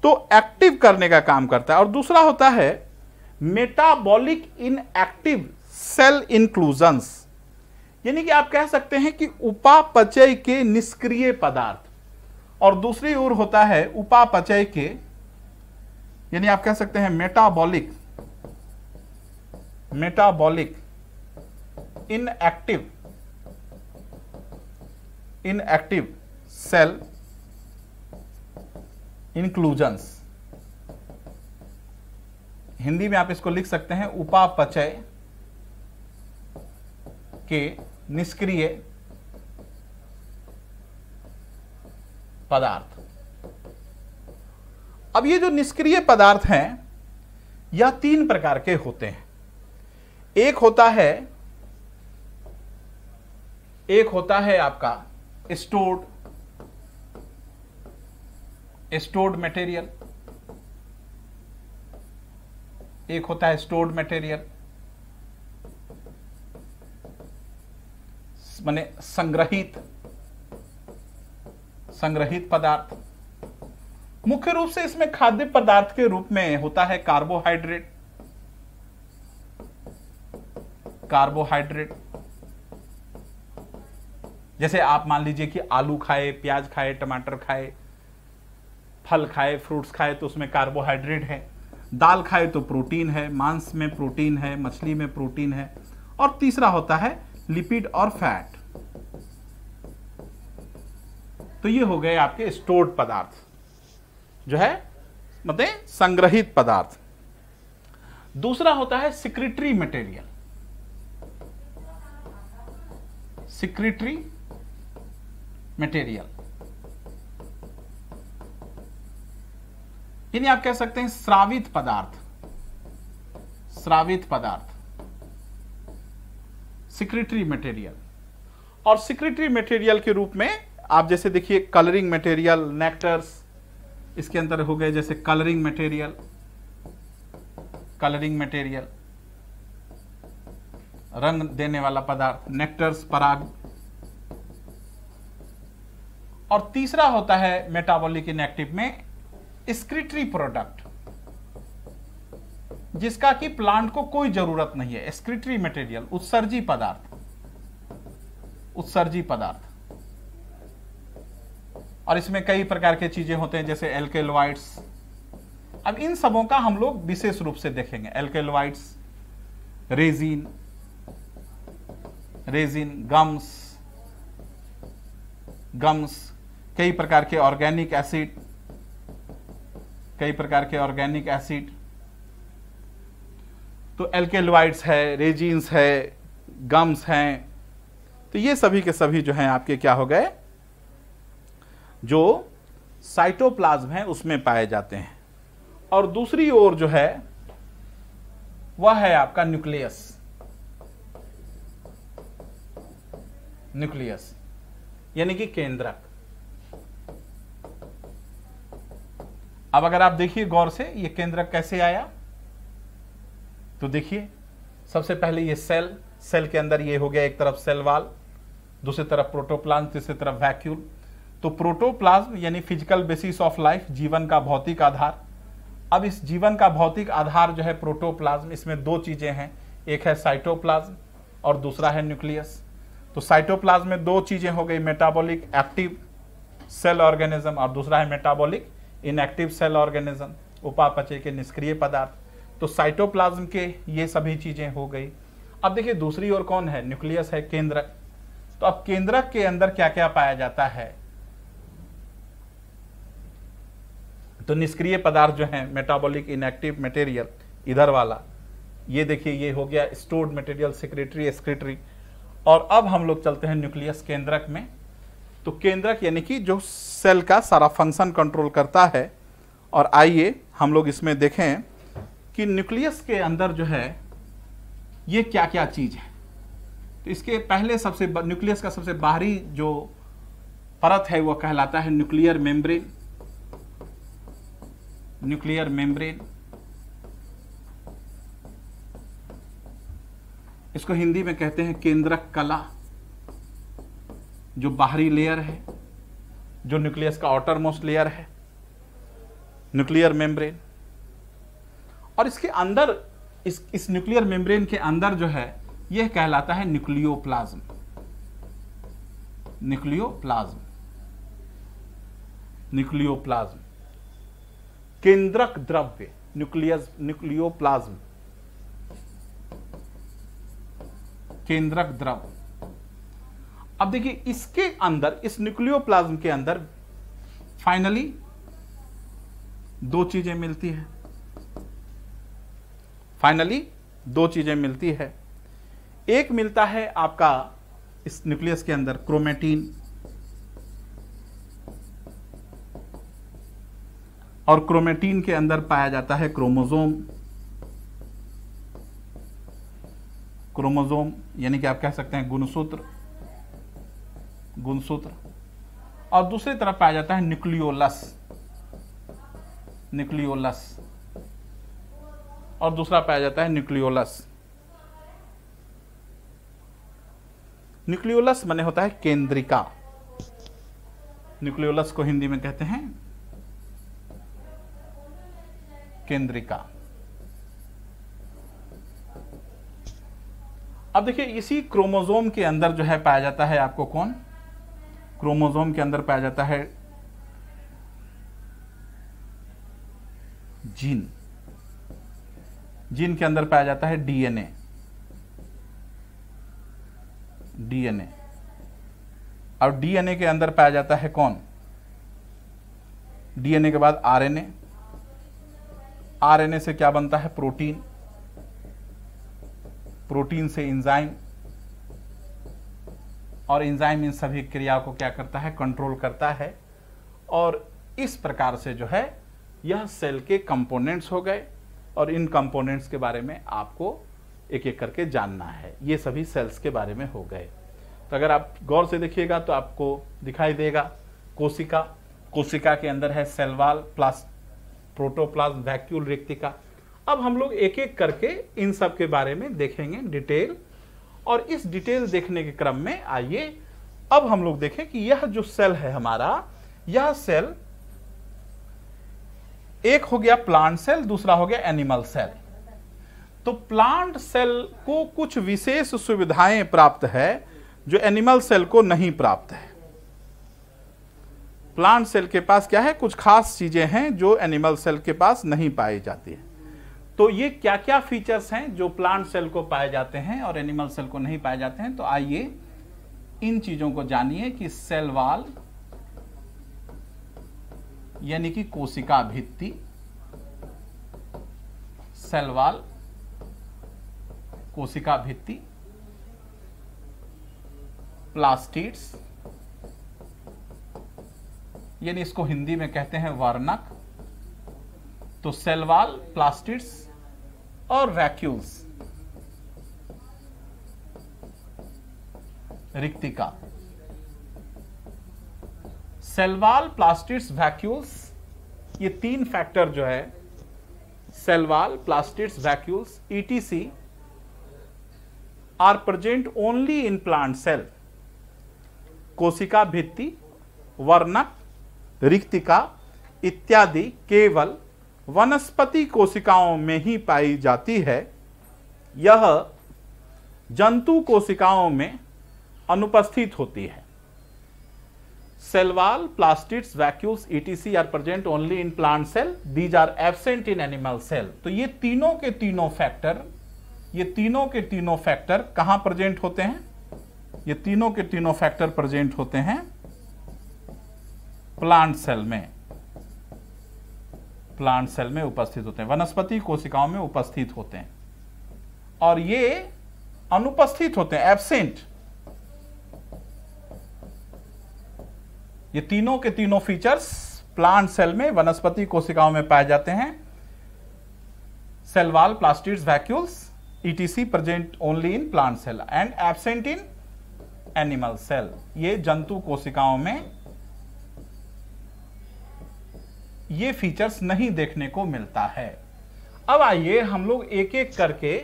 तो एक्टिव करने का काम करता है। और दूसरा होता है मेटाबॉलिक इनएक्टिव सेल इंक्लूजन्स, यानी कि आप कह सकते हैं कि उपापचय के निष्क्रिय पदार्थ। और दूसरी ओर होता है उपापचय के, यानी आप कह सकते हैं metabolic inactive cell inclusions. Hindi में आप इसको लिख सकते हैं उपापचय के निष्क्रिय पदार्थ। अब ये जो निष्क्रिय पदार्थ हैं, यह 3 प्रकार के होते हैं। एक होता है आपका स्टोर्ड मटेरियल, एक होता है स्टोर्ड मटेरियल माने संग्रहित पदार्थ। मुख्य रूप से इसमें खाद्य पदार्थ के रूप में होता है कार्बोहाइड्रेट। जैसे आप मान लीजिए कि आलू खाए, प्याज खाए, टमाटर खाए, फल खाए, फ्रूट्स खाए, तो उसमें कार्बोहाइड्रेट है। दाल खाए तो प्रोटीन है, मांस में प्रोटीन है, मछली में प्रोटीन है। और तीसरा होता है लिपिड और फैट। तो ये हो गए आपके स्टोर्ड पदार्थ, जो है मतलब संग्रहित पदार्थ। दूसरा होता है सिक्रीटरी मटेरियल। यानी आप कह सकते हैं स्रावित पदार्थ, सिक्रीटरी मटेरियल। और सिक्रीटरी मटेरियल के रूप में आप जैसे देखिए कलरिंग मटेरियल, नेक्टर्स इसके अंदर हो गए, जैसे कलरिंग मटेरियल रंग देने वाला पदार्थ, नेक्टर्स, पराग। और तीसरा होता है मेटाबॉलिक इनएक्टिव में एक्सक्रीटरी प्रोडक्ट, जिसका कि प्लांट को कोई जरूरत नहीं है। एक्सक्रीटरी मटेरियल उत्सर्जी पदार्थ। और इसमें कई प्रकार के चीजें होते हैं, जैसे एल्केलॉइड्स। अब इन सबों का हम लोग विशेष रूप से देखेंगे। एल्केलॉइड्स, रेजिन, गम्स, कई प्रकार के ऑर्गेनिक एसिड। तो एल्केलॉइड्स है, रेजिन्स है, गम्स हैं। तो ये सभी के सभी जो हैं आपके क्या हो गए, जो साइटोप्लाज्म है उसमें पाए जाते हैं। और दूसरी ओर जो है वह है आपका न्यूक्लियस, यानी कि केंद्रक। अब अगर आप देखिए गौर से, ये केंद्रक कैसे आया, तो देखिए सबसे पहले ये सेल के अंदर ये हो गया, एक तरफ सेल वाल, दूसरी तरफ प्रोटोप्लाज्म, तीसरी तरफ वैक्यूल। तो प्रोटोप्लाज्म यानी फिजिकल बेसिस ऑफ लाइफ, जीवन का भौतिक आधार। अब इस जीवन का भौतिक आधार जो है प्रोटोप्लाज्म, इसमें 2 चीजें हैं, एक है साइटोप्लाज्म और दूसरा है न्यूक्लियस। तो साइटोप्लाज्म में 2 चीजें हो गई, मेटाबॉलिक एक्टिव सेल ऑर्गेनिज्म और दूसरा है मेटाबॉलिक इनएक्टिव सेल ऑर्गेनिज्म, उपापचय के निष्क्रिय पदार्थ। तो साइटोप्लाज्म के ये सभी चीजें हो गई। अब देखिए दूसरी ओर कौन है, न्यूक्लियस है, केंद्रक। तो अब केंद्रक के अंदर क्या क्या पाया जाता है, तो निष्क्रिय पदार्थ जो है मेटाबॉलिक इनएक्टिव मटेरियल इधर वाला, ये देखिए ये हो गया स्टोर्ड मटेरियल, सेक्रेटरी, एक्सक्रीटरी। और अब हम लोग चलते हैं न्यूक्लियस केंद्रक में। तो केंद्रक यानी कि जो सेल का सारा फंक्शन कंट्रोल करता है। और आइए हम लोग इसमें देखें कि न्यूक्लियस के अंदर जो है ये क्या क्या चीज है। तो इसके पहले न्यूक्लियस का सबसे बाहरी जो परत है वो कहलाता है न्यूक्लियर मेम्ब्रेन। न्यूक्लियर मेम्ब्रेन, इसको हिंदी में कहते हैं केंद्रक कला। जो बाहरी लेयर है, जो न्यूक्लियस का आउटर मोस्ट लेयर है, न्यूक्लियर मेम्ब्रेन। और इसके अंदर इस न्यूक्लियर मेम्ब्रेन के अंदर जो है यह कहलाता है न्यूक्लियोप्लाज्म। न्यूक्लियोप्लाज्म, न्यूक्लियोप्लाज्म, केंद्रक द्रव्य, न्यूक्लियोप्लाज्म, केंद्रक द्रव। अब देखिए इसके अंदर, इस न्यूक्लियोप्लाज्म के अंदर फाइनली दो चीजें मिलती है। फाइनली दो चीजें मिलती है। एक मिलता है आपका इस न्यूक्लियस के अंदर क्रोमेटिन, और क्रोमेटिन के अंदर पाया जाता है क्रोमोसोम। क्रोमोसोम यानी कि आप कह सकते हैं गुणसूत्र, गुणसूत्र। और दूसरी तरफ पाया जाता है न्यूक्लियोलस, न्यूक्लियोलस। और दूसरा पाया जाता है न्यूक्लियोलस। न्यूक्लियोलस माने होता है केंद्रिका। न्यूक्लियोलस को हिंदी में कहते हैं केंद्रिका। अब देखिए इसी क्रोमोसोम के अंदर जो है पाया जाता है आपको कौन, क्रोमोसोम के अंदर पाया जाता है जीन। जीन के अंदर पाया जाता है डीएनए, डीएनए। और डीएनए के अंदर पाया जाता है कौन, डीएनए के बाद आरएनए। आरएनए से क्या बनता है, प्रोटीन। प्रोटीन से एंजाइम, और एंजाइम इन सभी क्रियाओं को क्या करता है, कंट्रोल करता है। और इस प्रकार से जो है यह सेल के कंपोनेंट्स हो गए। और इन कंपोनेंट्स के बारे में आपको एक एक करके जानना है। ये सभी सेल्स के बारे में हो गए। तो अगर आप गौर से देखिएगा तो आपको दिखाई देगा कोशिका। कोशिका के अंदर है सेल वॉल, प्रोटोप्लाज्म, वैक्यूल, रिक्तिका। अब हम लोग एक एक करके इन सब के बारे में देखेंगे डिटेल। और इस डिटेल देखने के क्रम में आइए अब हम लोग देखें कि यह जो सेल है हमारा, यह सेल एक हो गया प्लांट सेल, दूसरा हो गया एनिमल सेल। तो प्लांट सेल को कुछ विशेष सुविधाएं प्राप्त है जो एनिमल सेल को नहीं प्राप्त है। प्लांट सेल के पास क्या है, कुछ खास चीजें हैं जो एनिमल सेल के पास नहीं पाई जाती है। तो ये क्या क्या फीचर्स हैं जो प्लांट सेल को पाए जाते हैं और एनिमल सेल को नहीं पाए जाते हैं। तो आइए इन चीजों को जानिए कि सेल वॉल यानी कि कोशिका भित्ति, सेल वॉल, कोशिका भित्ति, प्लास्टिड्स यानी इसको हिंदी में कहते हैं वर्णक। तो सेल वॉल, प्लास्टिड्स और वैक्यूल्स, रिक्तिका। सेल वॉल, प्लास्टिड्स, वैक्यूल्स, ये तीन फैक्टर जो है, cell wall, plastids, vacuoles, ETC are present only in plant cell. कोशिका भित्ति, वर्णक, रिक्तिका इत्यादि केवल वनस्पति कोशिकाओं में ही पाई जाती है। यह जंतु कोशिकाओं में अनुपस्थित होती है। Cell wall, plastids, vacuoles, ETC are present only in plant cell, these are absent in animal cell. तो ये तीनों के तीनों फैक्टर कहां प्रेजेंट होते हैं, ये तीनों के तीनों फैक्टर प्रेजेंट होते हैं प्लांट सेल में। प्लांट सेल में उपस्थित होते हैं, वनस्पति कोशिकाओं में उपस्थित होते हैं। और ये अनुपस्थित होते हैं, एब्सेंट। ये तीनों के तीनों फीचर्स प्लांट सेल में, वनस्पति कोशिकाओं में पाए जाते हैं। Cell wall, plastids, vacuoles etc present only in plant cell and absent in animal cell. ये जंतु कोशिकाओं में ये फीचर्स नहीं देखने को मिलता है। अब आइए हम लोग एक एक करके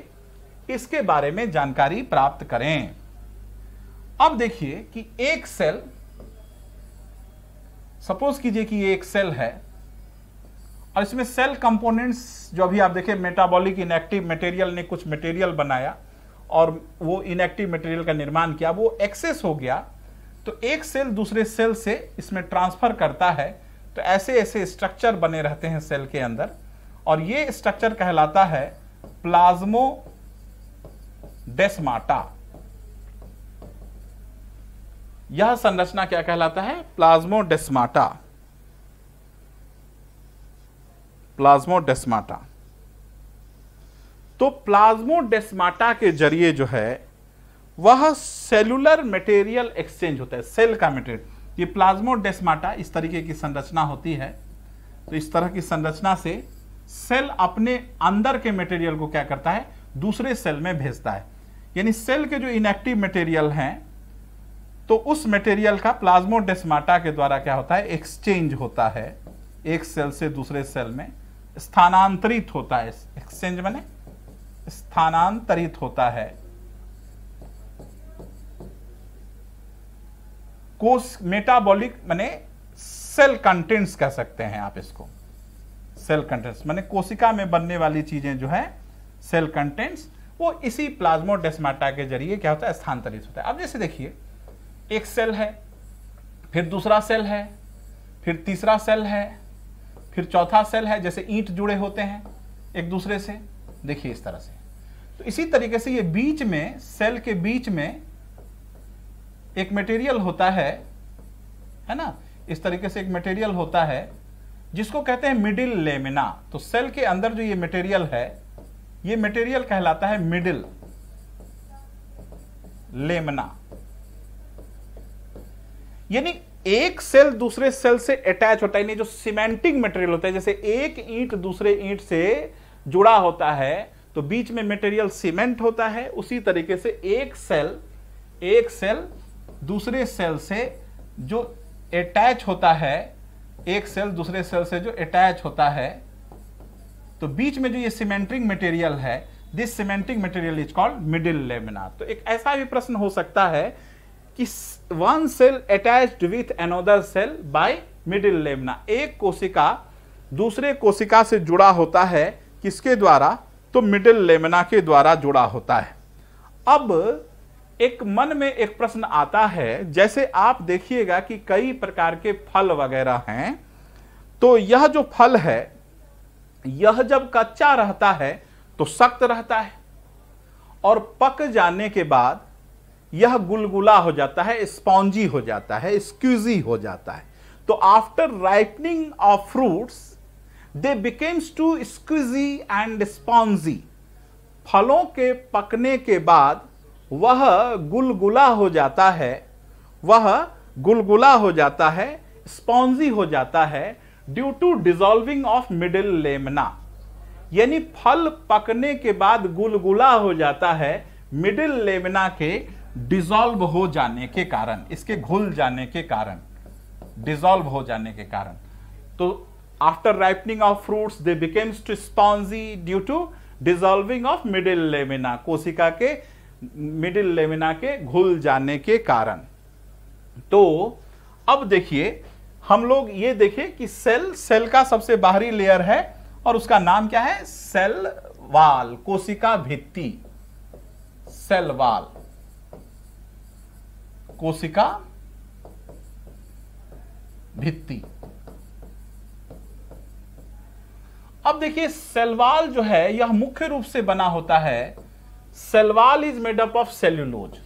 इसके बारे में जानकारी प्राप्त करें। अब देखिए कि एक सेल, सपोज कीजिए कि ये एक सेल है और इसमें सेल कंपोनेंट्स जो अभी आप देखें, मेटाबॉलिक इनएक्टिव मटेरियल ने कुछ मटेरियल बनाया और वो इनएक्टिव मटेरियल का निर्माण किया, वो एक्सेस हो गया, तो एक सेल दूसरे सेल से इसमें ट्रांसफर करता है। तो ऐसे ऐसे स्ट्रक्चर बने रहते हैं सेल के अंदर और ये स्ट्रक्चर कहलाता है प्लाज्मोडेस्माटा। यह संरचना क्या कहलाता है? प्लाज्मोडेस्माटा। प्लाज्मोडेस्माटा। तो प्लाज्मोडेस्माटा के जरिए जो है वह सेलुलर मटेरियल एक्सचेंज होता है, सेल का मटेरियल। ये प्लाज्मोडेस्माटा इस तरीके की संरचना होती है। तो इस तरह की संरचना से सेल अपने अंदर के मटेरियल को क्या करता है? दूसरे सेल में भेजता है। यानी सेल के जो इनएक्टिव मटेरियल हैं तो उस मटेरियल का प्लाज्मोडेस्माटा के द्वारा क्या होता है? एक्सचेंज होता है, एक सेल से दूसरे सेल में स्थानांतरित होता है। एक्सचेंज माने स्थानांतरित होता है। कोश मेटाबॉलिक माने सेल कंटेंट्स कह सकते हैं आप इसको। सेल कंटेंट्स माने कोशिका में बनने वाली चीजें जो है सेल कंटेंट्स, वो इसी प्लाज्मोडेस्माटा के जरिए क्या होता है? स्थानांतरित होता है। अब जैसे देखिए एक सेल है, फिर दूसरा सेल है, फिर तीसरा सेल है, फिर चौथा सेल है। जैसे ईंट जुड़े होते हैं एक दूसरे से, देखिए इस तरह से। तो इसी तरीके से ये बीच में, सेल के बीच में एक मटेरियल होता है ना, इस तरीके से एक मटेरियल होता है जिसको कहते हैं मिडिल लेमिना। तो सेल के अंदर जो ये मटेरियल है, ये मटेरियल कहलाता है मिडिल लेमिना। यानी एक सेल दूसरे सेल से अटैच होता है, यानी जो सीमेंटिंग मटेरियल होता है, जैसे एक ईंट दूसरे ईंट से जुड़ा होता है तो बीच में मटेरियल सीमेंट होता है। उसी तरीके से एक सेल दूसरे सेल से जो अटैच होता है, एक सेल दूसरे सेल से जो अटैच होता है, तो बीच में जो ये सीमेंटिंग मटेरियल है, this cementing material is called middle lamina. तो एक ऐसा भी प्रश्न हो सकता है कि one cell attached with another cell by middle lamina. एक कोशिका दूसरे कोशिका से जुड़ा होता है, किसके द्वारा? तो मिडिल लेमिना के द्वारा जुड़ा होता है। अब एक मन में एक प्रश्न आता है, जैसे आप देखिएगा कि कई प्रकार के फल वगैरह हैं, तो यह जो फल है यह जब कच्चा रहता है तो सख्त रहता है और पक जाने के बाद यह गुलगुला हो जाता है, स्पॉन्जी हो जाता है, स्क्यूजी हो जाता है। तो after ripening of fruits they becomes to squeezy and spongy. फलों के पकने के बाद वह गुलगुला हो जाता है, वह गुलगुला हो जाता है, स्पॉन्जी हो जाता है due to dissolving of middle lamina. यानी फल पकने के बाद गुलगुला हो जाता है मिडिल लेमिना के डिसॉल्व हो जाने के कारण, इसके घुल जाने के कारण, डिसॉल्व हो जाने के कारण। तो after ripening of fruits they becomes to spongy due to dissolving of middle lamina, कोशिका के मिडिल लेमिना के घुल जाने के कारण। तो अब देखिए हम लोग ये देखें कि सेल का सबसे बाहरी लेयर है और उसका नाम क्या है? सेल वाल, कोशिका भित्ति, सेल वाल, कोशिका भित्ति। अब देखिए सेल वाल जो है यह मुख्य रूप से बना होता है, cell wall is made up of cellulose.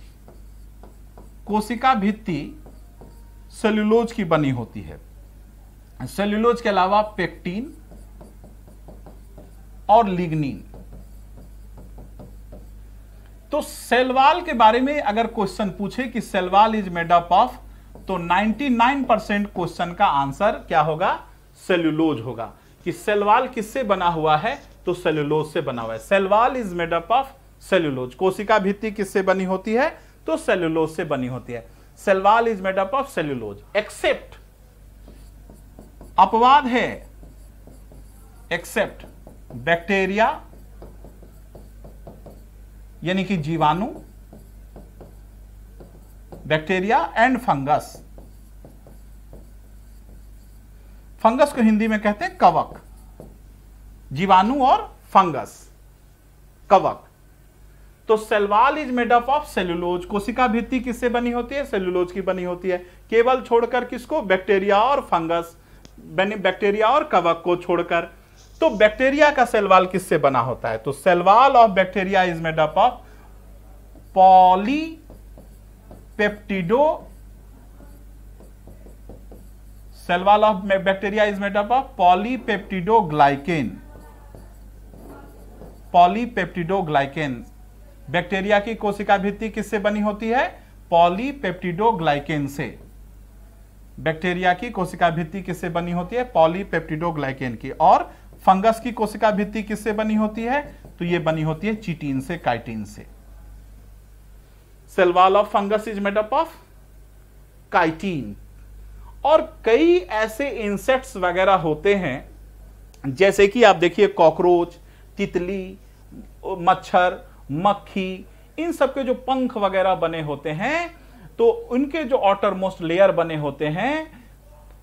कोशिका भित्ति सेल्यूलोज की बनी होती है। सेल्यूलोज के अलावा पेक्टिन और लिग्निन, तो सेल वॉल के बारे में अगर क्वेश्चन पूछे कि cell wall is made up of, तो 99% क्वेश्चन का आंसर क्या होगा? सेल्यूलोज होगा। कि सेल वॉल किससे बना हुआ है? तो सेल्यूलोज से बना हुआ है। Cell wall is made up of cellulose. कोशिका भित्ति किससे बनी होती है? तो सेल्यूलोज से बनी होती है। Cell wall is made up of cellulose except, अपवाद है, एक्सेप्ट बैक्टीरिया यानी कि जीवाणु, बैक्टीरिया एंड फंगस। फंगस को हिंदी में कहते हैं कवक। जीवाणु और फंगस, कवक। तो cell wall is made up of cellulose. कोशिका भित्ति किससे बनी होती है? सेल्यूलोज की बनी होती है। केवल छोड़कर किसको? बैक्टीरिया और फंगस, बैक्टीरिया और कवक को छोड़कर। तो बैक्टीरिया का सेल वॉल किससे बना होता है? तो cell wall of bacteria is made up of polypeptido, cell wall of bacteria is made up of polypeptidoglycan. Polypeptidoglycan. Bacteria की कोशिका भित्ति किससे बनी होती है? पॉलीपेप्टिडोग्लाइकेन से। बैक्टीरिया की कोशिका भित्ति किससे बनी होती है? पॉलीपेप्टिडोग्लाइकेन की। और फंगस की कोशिका भित्ति किससे बनी होती है? तो ये बनी होती है चिटीन से, काइटिन से। Cell wall of fungus is made up of chitin. और कई ऐसे इंसेक्ट्स वगैरह होते हैं, जैसे कि आप देखिए कॉकरोच, तितली, मच्छर, मक्खी, इन सब के जो पंख वगैरह बने होते हैं, तो उनके जो आउटर मोस्ट लेयर बने होते हैं,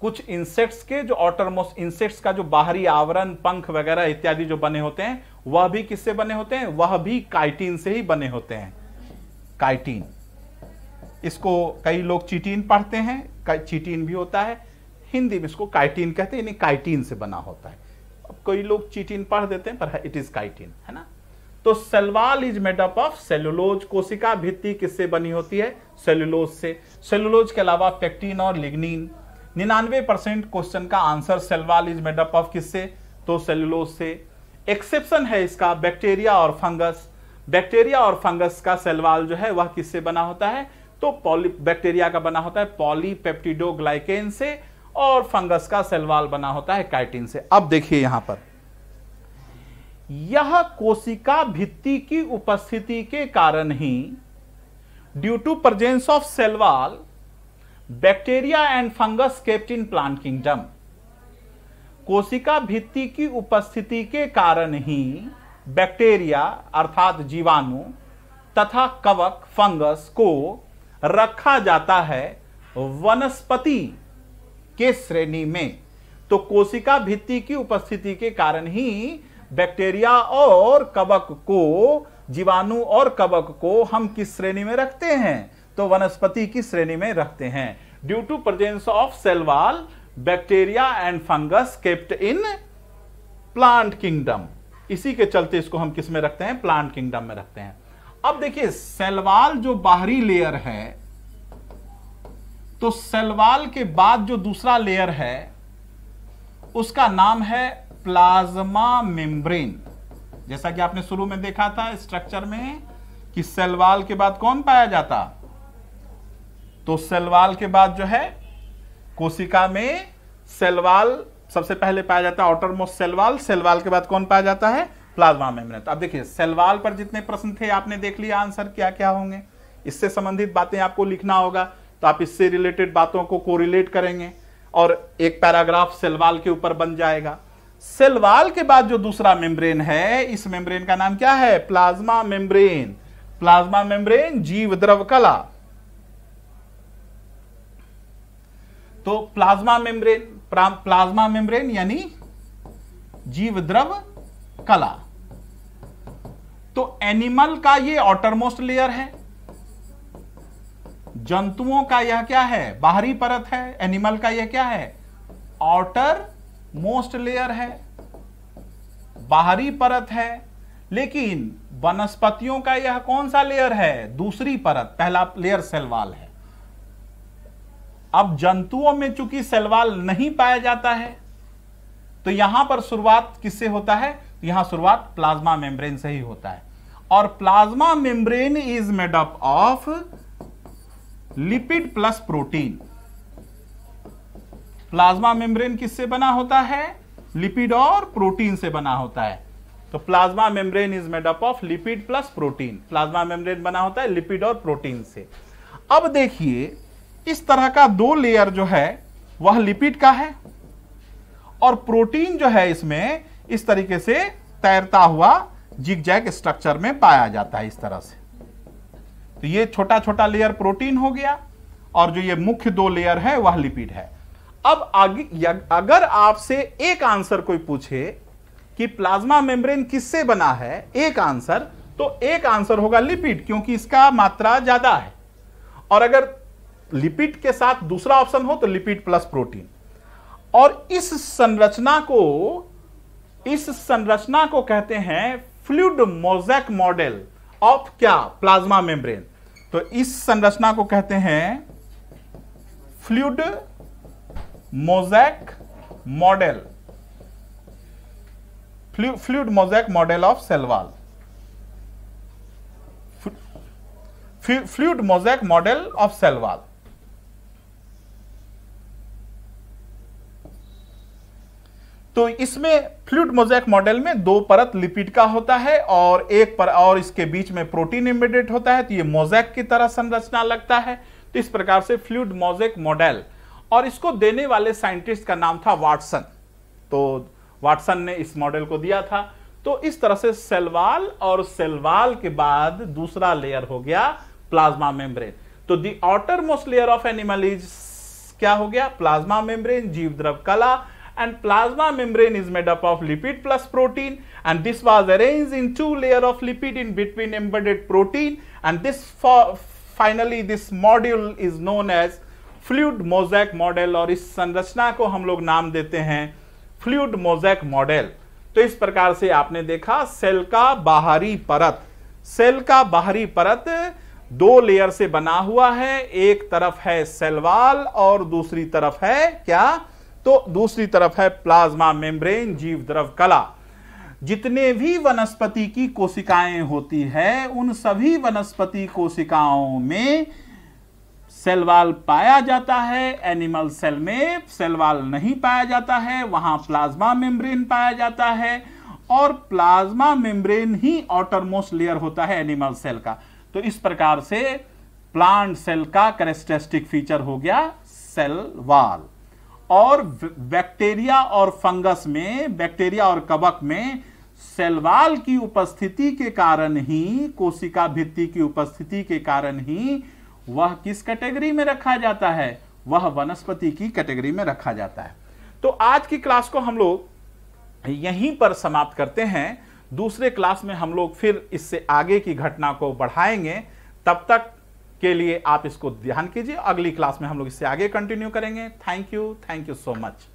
कुछ इंसेक्ट्स के जो आउटर मोस्ट, इंसेक्ट्स का जो बाहरी आवरण, पंख वगैरह इत्यादि जो बने होते हैं, वह भी किससे बने होते हैं? वह भी काइटिन से ही बने होते हैं। काइटिन, इसको कई लोग चिटीन पढ़ते हैं, चिटीन भी होता है, हिंदी में इसको काइटिन कहते हैं, यानी काइटिन से बना होता है। अब कई लोग चिटीन पढ़ देते हैं, पर इट इज काइटिन, है ना। तो cell wall is made up of cellulose. कोशिका भित्ति किससे बनी होती है? सेल्यूलोज से। सेल्यूलोज के अलावा पेक्टिन और लिग्निन। 99% क्वेश्चन का answer cell wall is made up of किससे? तो सेल्यूलोज से। एक्सेप्शन है इसका बैक्टीरिया और फंगस। बैक्टीरिया और फंगस का सेल वॉल जो है वह किससे बना होता है? तो बैक्टीरिया का बना होता है पॉलीपेप्टिडोग्लाइकेन से, और फंगस का सेल वॉल बना होता है काइटिन से। अब देखिए यहां पर, यह कोशिका भित्ति की उपस्थिति के कारण ही, due to presence of cell wall, bacteria and fungus kept in plant kingdom. कोशिका भित्ति की उपस्थिति के कारण ही बैक्टीरिया अर्थात जीवाणु तथा कवक फंगस को रखा जाता है वनस्पति के श्रेणी में। तो कोशिका भित्ति की उपस्थिति के कारण ही बैक्टीरिया और कवक को, जीवाणु और कवक को हम किस श्रेणी में रखते हैं? तो वनस्पति की श्रेणी में रखते हैं। Due to presence of cell wall, bacteria and fungus kept in plant kingdom. इसी के चलते इसको हम किस में रखते हैं? प्लांट किंगडम में रखते हैं। अब देखिए सेल वॉल जो बाहरी लेयर है, तो सेल वॉल के बाद जो दूसरा लेयर है उसका नाम है प्लाज्मा मेम्ब्रेन। जैसा कि आपने शुरू में देखा था स्ट्रक्चर में कि सेल वॉल के बाद कौन पाया जाता? तो सेल वॉल के बाद जो है कोशिका में सेल वॉल सबसे पहले पाया जाता है, outermost cell wall. Cell wall के बाद कौन पाया जाता है? Plasma membrane. अब देखिए सेल वॉल पर जितने प्रश्न थे आपने देख लिया आंसर क्या क्या होंगे। इससे संबंधित बातें आपको लिखना होगा, तो आप इससे रिलेटेड बातों को कोरिलेट करेंगे और एक पैराग्राफ सेल वॉल के ऊपर बन जाएगा। सेल वॉल के बाद जो दूसरा मेम्ब्रेन है, इस मेम्ब्रेन का नाम क्या है? Plasma membrane. प्लाज्मा मेम्ब्रेन जीव द्रव कला। तो प्लाज्मा मेम्ब्रेन यानी जीव द्रव कला। तो एनिमल का ये आउटरमोस्ट लेयर है, जंतुओं का यह क्या है? बाहरी परत है। एनिमल का यह क्या है? आउटर मोस्ट लेयर है, बाहरी परत है। लेकिन वनस्पतियों का यह कौन सा लेयर है? दूसरी परत। पहला लेयर सेल वॉल है। अब जंतुओं में चूंकि सेल वॉल नहीं पाया जाता है, तो यहां पर शुरुआत किससे होता है? यहां शुरुआत प्लाज्मा मेम्ब्रेन से ही होता है। और plasma membrane is made up of lipid plus protein. Plasma membrane किससे बना होता है? लिपिड और प्रोटीन से बना होता है। तो plasma membrane is made up of lipid plus protein. Plasma membrane बना होता है लिपिड और प्रोटीन से। अब देखिए, इस तरह का दो लेयर जो है वह लिपिड का है और प्रोटीन जो है इसमें इस तरीके से तैरता हुआ जिगजैग स्ट्रक्चर में पाया जाता है, इस तरह से। तो ये छोटा छोटा लेयर प्रोटीन हो गया और जो ये मुख्य दो लेयर है वह लिपिड है। अब आगे अगर आपसे एक आंसर कोई पूछे कि प्लाज्मा मेम्ब्रेन किससे बना है, एक आंसर, तो एक आंसर होगा लिपिड, क्योंकि इसका मात्रा ज्यादा है। और अगर लिपिड के साथ दूसरा ऑप्शन हो तो लिपिड प्लस प्रोटीन। और इस संरचना को कहते हैं फ्लूइड मोज़ेक मॉडल ऑफ क्या? Plasma membrane. तो इस संरचना को कहते हैं fluid mosaic model, fluid mosaic model of cell wall, fluid mosaic model of cell wall. तो इसमें फ्लूइड मोज़ेक मॉडल में दो परत लिपिड का होता है और एक पर और इसके बीच में प्रोटीन एम्बेडेड होता है। तो ये मोज़ेक की तरह संरचना लगता है। तो इस प्रकार से फ्लूइड मोज़ेक मॉडल, और इसको देने वाले साइंटिस्ट का नाम था वाटसन। तो वाटसन ने इस मॉडल को दिया था। तो इस तरह से सेल वॉल, और सेल वॉल के बाद दूसरा लेयर हो गया प्लाज्मा मेम्ब्रेन। तो the outer most layer of animal is क्या हो गया? प्लाज्मा मेम्ब्रेन, जीव द्रव कला। And plasma membrane is made up of lipid plus protein, and this was arranged in two layers of lipid in between embedded protein, and finally this module is known as fluid mosaic model, और इस संरचना को हम लोग नाम देते हैं फ्लूइड मोज़ेक मॉडल। तो इस प्रकार से आपने देखा सेल का बाहरी परत दो लेयर से बना हुआ है। एक तरफ है सेल वॉल और दूसरी तरफ है क्या? तो दूसरी तरफ है प्लाज्मा मेम्ब्रेन, जीव द्रव कला। जितने भी वनस्पति की कोशिकाएं होती है उन सभी वनस्पति कोशिकाओं में सेल वॉल पाया जाता है। एनिमल सेल में सेल वॉल नहीं पाया जाता है, वहां प्लाज्मा मेम्ब्रेन पाया जाता है, और प्लाज्मा मेम्ब्रेन ही आउटर मोस्ट लेयर होता है एनिमल सेल का। तो इस प्रकार से प्लांट सेल का कैरेक्टरिस्टिक फीचर हो गया सेल वॉल। और बैक्टीरिया और फंगस में, बैक्टीरिया और कवक में सेल वॉल की उपस्थिति के कारण ही, कोशिका भित्ति की उपस्थिति के कारण ही वह किस कैटेगरी में रखा जाता है? वह वनस्पति की कैटेगरी में रखा जाता है। तो आज की क्लास को हम लोग यहीं पर समाप्त करते हैं। दूसरे क्लास में हम लोग फिर इससे आगे की घटना को बढ़ाएंगे। तब तक के लिए आप इसको ध्यान कीजिए। अगली क्लास में हम लोग इससे आगे कंटिन्यू करेंगे। Thank you so much.